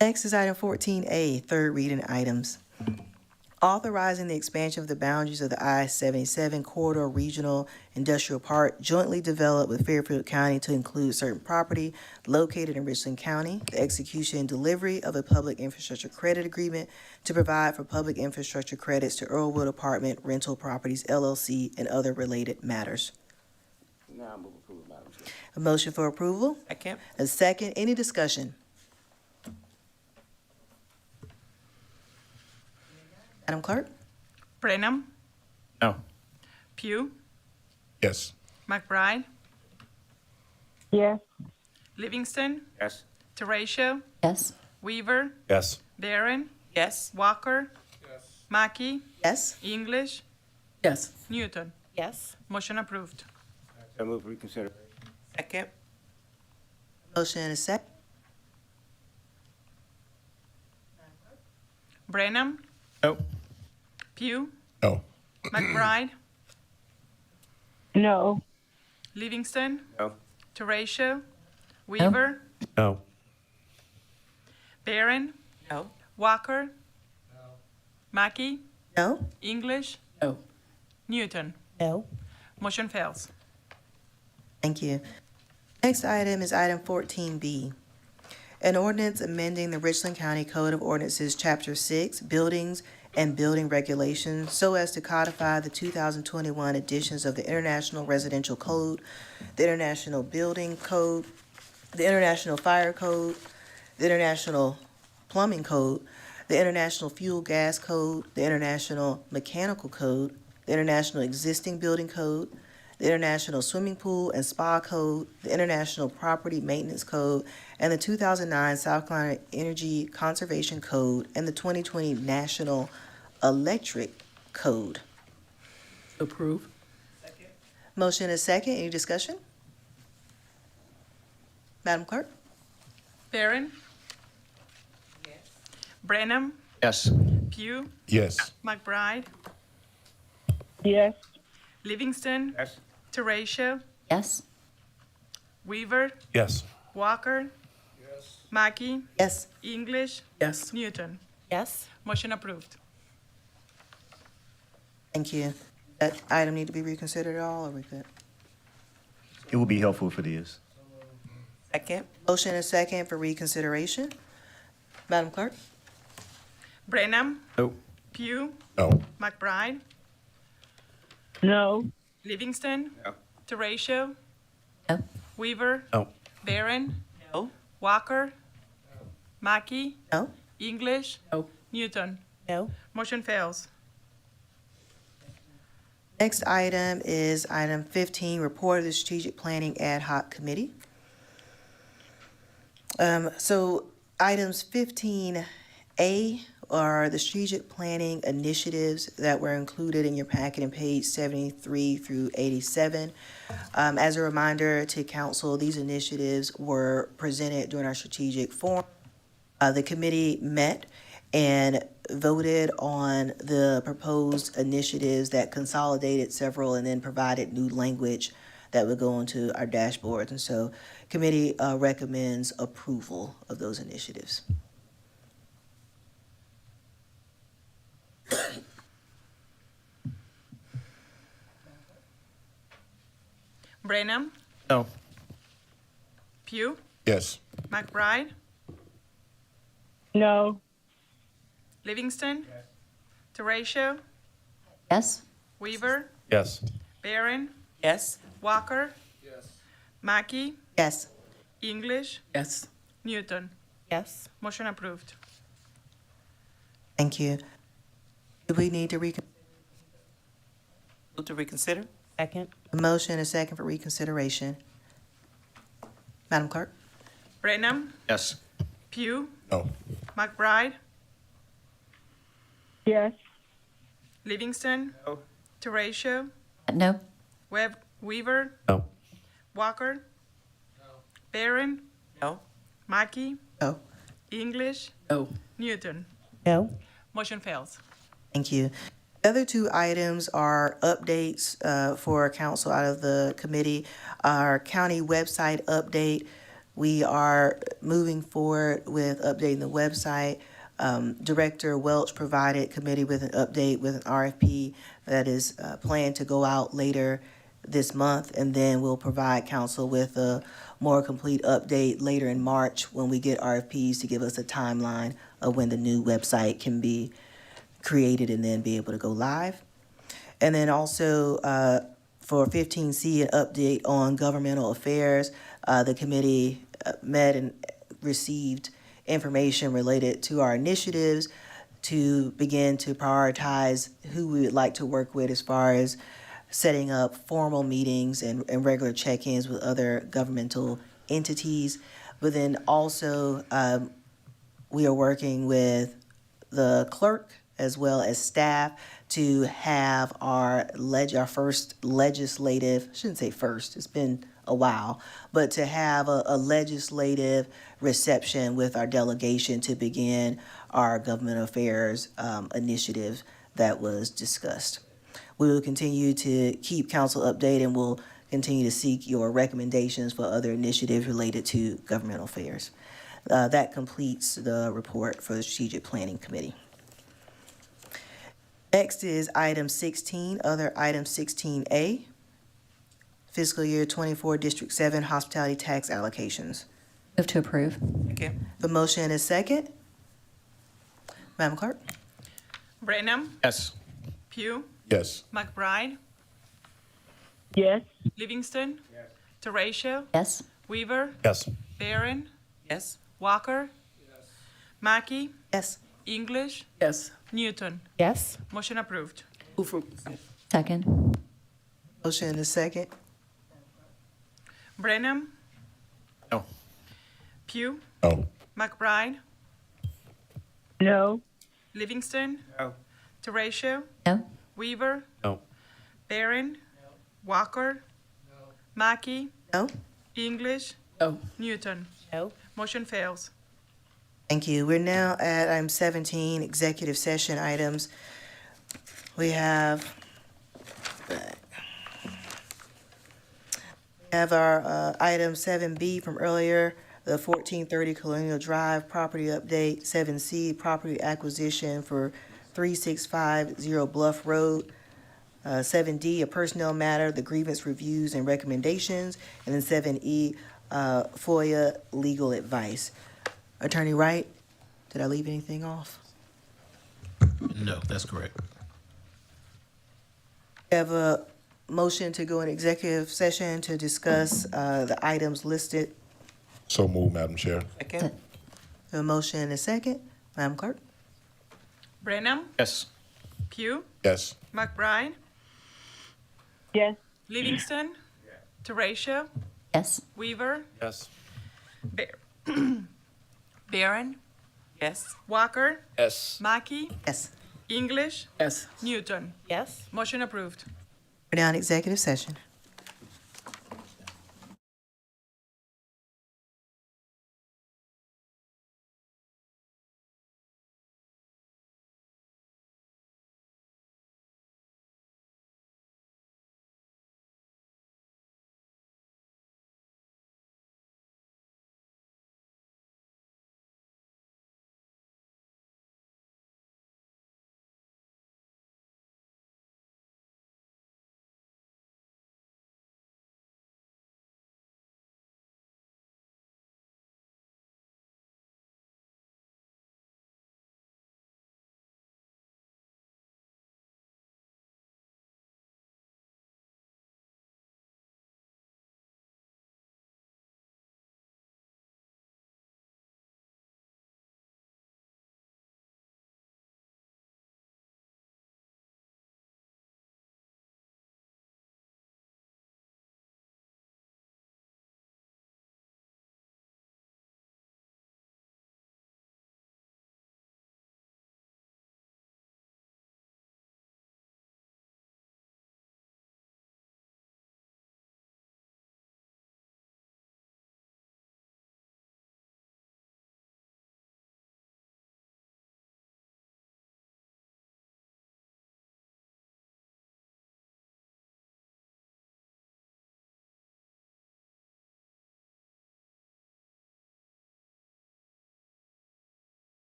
Next is item 14A, third reading items. Authorizing the expansion of the boundaries of the I-77 Corridor Regional Industrial Park jointly developed with Fairfield County to include certain property located in Richland County, the execution and delivery of a public infrastructure credit agreement to provide for public infrastructure credits to Earlwood Apartment Rental Properties, LLC, and other related matters. Now I move approval, Madam Chair. A motion for approval? Second. A second. Any discussion? Madam Clerk? Brenham, No. Pugh, Yes. McBride, Yes. Livingston, Yes. Teratio, Yes. Weaver, Yes. Barron, Yes. Walker, Mackey, Yes. English, Yes. Newton. Yes. Motion approved. I move reconsider. Second. Motion and a second. Brenham, No. Pugh, No. McBride, No. Livingston, No. Teratio, Weaver, No. Barron, No. Walker, Mackey, No? English, No. Newton. No. Motion fails. Thank you. Next item is item 14B. An ordinance amending the Richland County Code of Ordinances, Chapter 6, Buildings and Building Regulations, so as to codify the 2021 editions of the International Residential Code, the International Building Code, the International Fire Code, the International Plumbing Code, the International Fuel Gas Code, the International Mechanical Code, the International Existing Building Code, the International Swimming Pool and Spa Code, the International Property Maintenance Code, and the 2009 South Carolina Energy Conservation Code, and the 2020 National Electric Code. Approve. Motion is second. Any discussion? Madam Clerk? Barron, Brenham, Yes. Pugh, Yes. McBride, Yes. Livingston, Yes. Teratio, Yes. Weaver, Yes. Walker, Mackey, Yes. English, Yes. Newton. Yes. Motion approved. Thank you. That item need to be reconsidered at all, or we good? It would be helpful if it is. Second. Motion and second for reconsideration. Madam Clerk? Brenham, No. Pugh, No. McBride, No. Livingston, No. Teratio, No. Weaver, No. Barron, No. Walker, Mackey, No. English, No. Newton. No. Motion fails. Next item is item 15, report of the Strategic Planning Ad Hoc Committee. So items 15A are the strategic planning initiatives that were included in your packet in page 73 through 87. As a reminder to council, these initiatives were presented during our strategic forum. The committee met and voted on the proposed initiatives that consolidated several and then provided new language that would go into our dashboards. And so committee recommends approval of those initiatives. Brenham, No. Pugh, Yes. McBride, No. Livingston, Teratio, Yes? Weaver, Yes. Barron, Yes? Walker, Mackey, Yes. English, Yes. Newton. Yes. Motion approved. Thank you. Do we need to Move to reconsider? Second. a motion and a second for reconsideration? Madam Clerk? Brenham, Yes. Pugh, No. McBride, Yes. Livingston, No. Teratio, No? Weaver, No. Walker, Barron, No. Mackey, No. English, No. Newton. No. Motion fails. Thank you. The other two items are updates for council out of the committee. Our county website update, we are moving forward with updating the website. Director Welch provided committee with an update with an RFP that is planned to go out later this month, and then we'll provide council with a more complete update later in March when we get RFPs to give us a timeline of when the new website can be created and then be able to go live. And then also for 15C, an update on governmental affairs. The committee met and received information related to our initiatives to begin to prioritize who we would like to work with as far as setting up formal meetings and regular check-ins with other governmental entities. But then also, we are working with the clerk as well as staff to have our first legislative, I shouldn't say first, it's been a while, but to have a legislative reception with our delegation to begin our government affairs initiative that was discussed. We will continue to keep council updated, and we'll continue to seek your recommendations for other initiatives related to governmental affairs. That completes the report for the Strategic Planning Committee. Next is item 16, other item 16A, fiscal year 24 District 7 hospitality tax allocations. Move to approve. The motion is second. Madam Clerk? Brenham, Yes. Pugh, Yes. McBride, Yes. Livingston, Teratio, Yes? Weaver, Yes. Barron, Yes. Walker, Mackey, Yes. English, Yes. Newton. Yes. Motion approved. Second? Motion is second. Brenham, No. Pugh, No. McBride, No. Livingston, No. Teratio, No? Weaver, No. Barron, Walker, Mackey, No? English, No. Newton. No. Motion fails. Thank you. We're now at item 17, executive session items. We have our item 7B from earlier, the 1430 Colonial Drive property update, 7C property acquisition for 3650 Bluff Road. 7D, a personnel matter, the grievance reviews and recommendations, and then 7E, FOIA legal advice. Attorney Wright, did I leave anything off? No, that's correct. We have a motion to go in executive session to discuss the items listed. So move, Madam Chair. Second. A motion and a second. Madam Clerk? Brenham, Yes. Pugh, Yes. McBride, Yes. Livingston, Teratio, Yes. Weaver, Yes. Barron, Yes. Walker, Yes. Mackey, Yes. English, Yes. Newton. Yes? Motion approved. We're now in executive session.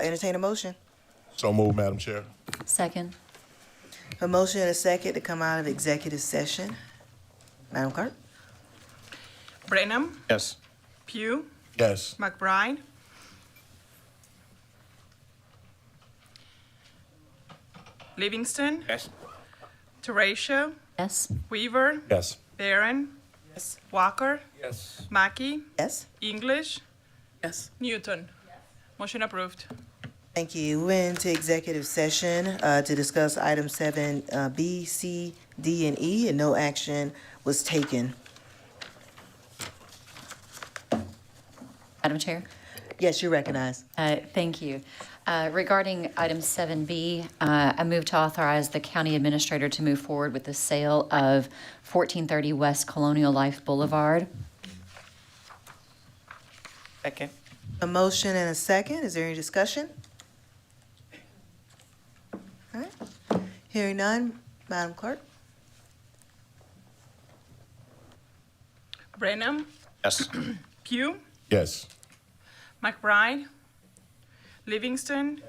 I entertain a motion. So move, Madam Chair. Second. A motion and a second to come out of executive session. Madam Clerk? Brenham, Yes. Pugh, Yes. McBride, Livingston, Yes. Teratio, Yes. Weaver, Yes. Barron, Walker, Yes. Mackey, Yes. English, Yes. Newton. Motion approved. Thank you. We went into executive session to discuss item 7B, C, D, and E, and no action was taken. Madam Chair? Yes, you're recognized. Thank you. Regarding item 7B, I move to authorize the county administrator to move forward with the sale of 1430 West Colonial Life Boulevard. Second. A motion and a second. Is there any discussion? All right. Hearing none, Madam Clerk? Brenham, Yes. Pugh, Yes. McBride, Livingston,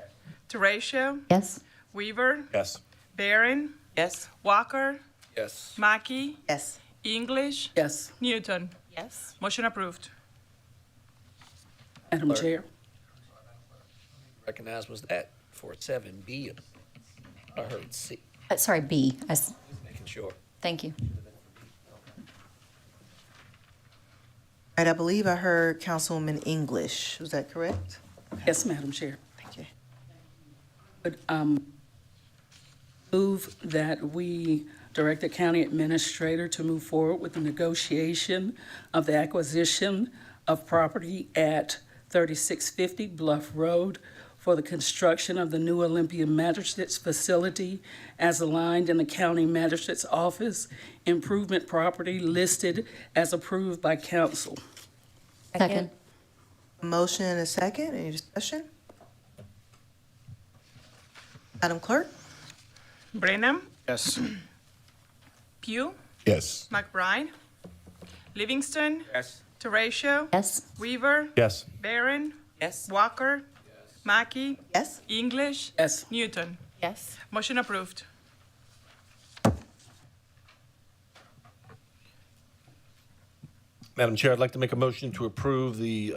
Teratio, Yes. Weaver, Yes. Barron, Yes. Walker, Yes. Mackey, Yes. English, Yes. Newton. Yes. Motion approved. Madam Chair. Recognize was that for 7B? I heard C. Sorry, B. Making sure. Thank you. All right, I believe I heard Councilwoman English. Was that correct? Yes, Madam Chair. Thank you. Would move that we direct the county administrator to move forward with the negotiation of the acquisition of property at 3650 Bluff Road for the construction of the new Olympia Magistrates facility as aligned in the county magistrate's office, improvement property listed as approved by council. Second. A motion and a second. Any discussion? Madam Clerk? Brenham, Yes. Pugh, Yes. McBride, Livingston, Yes. Teratio, Yes. Weaver, Yes. Barron, Yes. Walker, Mackey, Yes. English, Yes. Newton. Yes. Motion approved. Madam Chair, I'd like to make a motion to approve the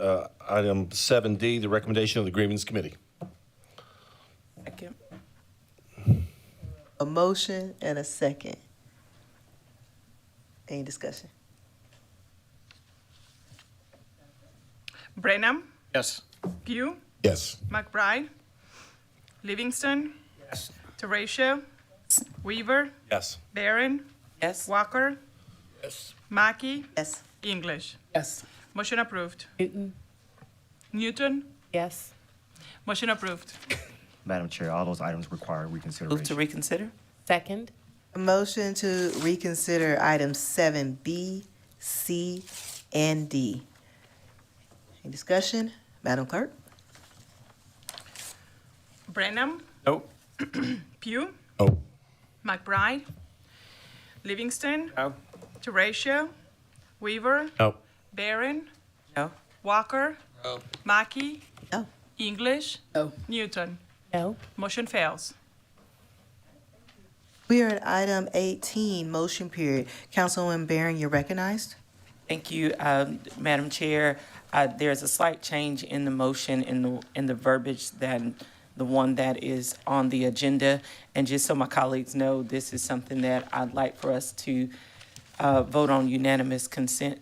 item 7D, the recommendation of the Grievance Committee. Second. A motion and a second. Any discussion? Brenham, Yes. Pugh, Yes. McBride, Livingston, Yes. Teratio, Weaver, Yes. Barron, Yes. Walker, Yes. Mackey, Yes. English. Yes. Motion approved. Newton. Newton, Yes. motion approved. Madam Chair, all those items require Move to reconsideration. reconsider? Second. A motion to reconsider items 7B, C, and D. Any discussion? Madam Clerk? Brenham, Nope. Pugh, No. McBride, Livingston, No. Teratio, Weaver, No. Barron, No. Walker, No. Mackey, No. English, No. Newton. No. Motion fails. We are at item 18, motion period. Councilwoman Barron, you're recognized. Thank you, Madam Chair. There's a slight change in the motion in the verbiage than the one that is on the agenda. And just so my colleagues know, this is something that I'd like for us to vote on unanimous consent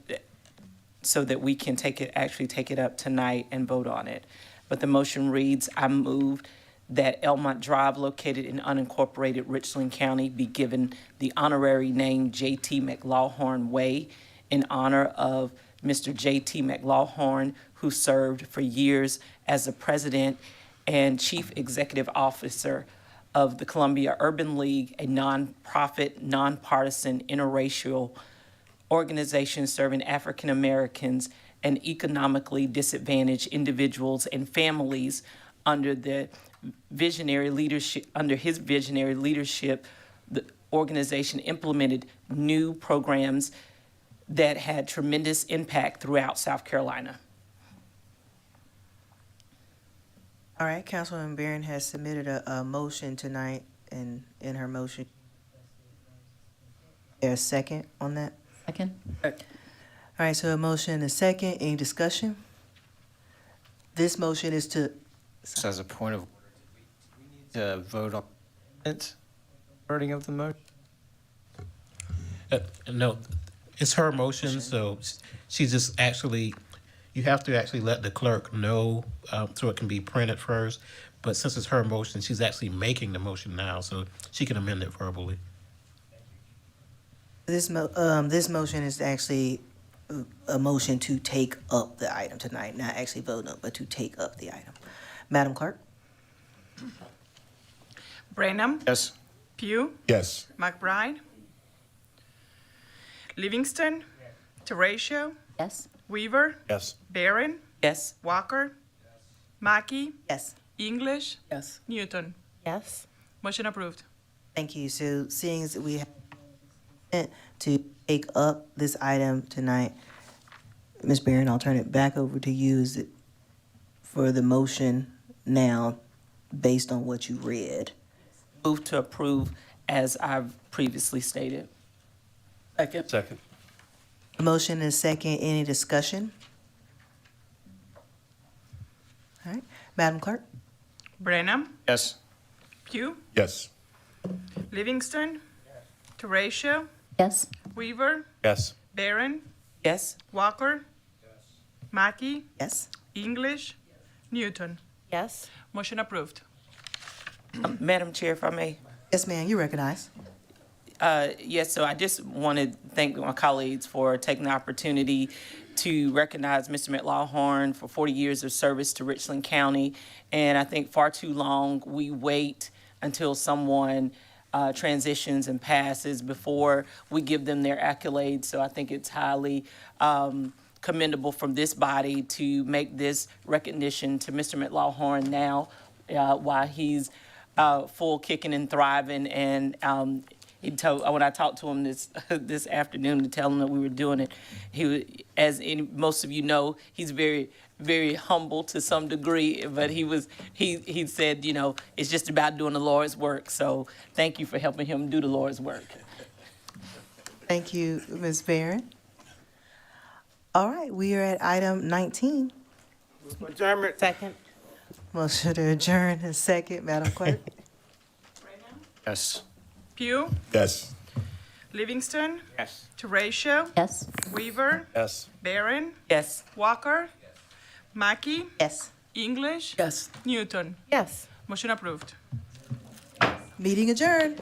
so that we can actually take it up tonight and vote on it. But the motion reads, I move that Elmont Drive, located in unincorporated Richland County, be given the honorary name J.T. McLawhorn Way in honor of Mr. J.T. McLawhorn, who served for years as the president and chief executive officer of the Columbia Urban League, a nonprofit, nonpartisan, interracial organization serving African Americans and economically disadvantaged individuals and families under his visionary leadership. The organization implemented new programs that had tremendous impact throughout South Carolina. All right, Councilwoman Barron has submitted a motion tonight, and in her motion, there's a second on that? Second? All right, so a motion and a second. Any discussion? This motion is to, Just as a point of order, do we need to vote on it, wording of the motion? No, it's her motion, so she just actually, you have to actually let the clerk know, so it can be printed first. But since it's her motion, she's actually making the motion now, so she can amend it verbally. this motion is actually a motion to take up the item tonight, not actually vote on, but to take up the item. Madam Clerk? Brenham, Yes. Pugh, Yes. McBride, Livingston, Teratio, Yes? Weaver, Yes. Barron, Yes? Walker, Mackey, Yes. English, Yes. Newton. Yes. Motion approved. Thank you. So seeing as we have to take up this item tonight, Ms. Barron, I'll turn it back over to you. Is it for the motion now based on what you read? Move to approve as I've previously stated. Second. Second. A motion and a second. Any discussion? All right. Madam Clerk? Brenham, Yes. Pugh, Yes. Livingston, Teratio, Yes? Weaver, Yes. Barron, Yes? Walker, Mackey, Yes. English, Newton. Yes. Motion approved. Madam Chair, if I may. Yes, ma'am. You recognize. Yes, so I just want to thank my colleagues for taking the opportunity to recognize Mr. McLawhorn for 40 years of service to Richland County. And I think far too long we wait until someone transitions and passes before we give them their accolades. So I think it's highly commendable from this body to make this recognition to Mr. McLawhorn now while he's full kicking and thriving. And he told, when I talked to him this afternoon to tell him that we were doing it, most of you know, he's very, very humble to some degree, but he said, it's just about doing the Lord's work. So thank you for helping him do the Lord's work. Thank you, Ms. Barron. All right, we are at item 19. Adjournment. Second. Motion to adjourn in a second, Madam Clerk. Yes. Pugh, Yes. Livingston, Yes. Teratio, Yes? Weaver, Yes. Barron, Yes. Walker, Mackey, Yes. English, Yes. Newton. Yes. Motion approved. Meeting adjourned.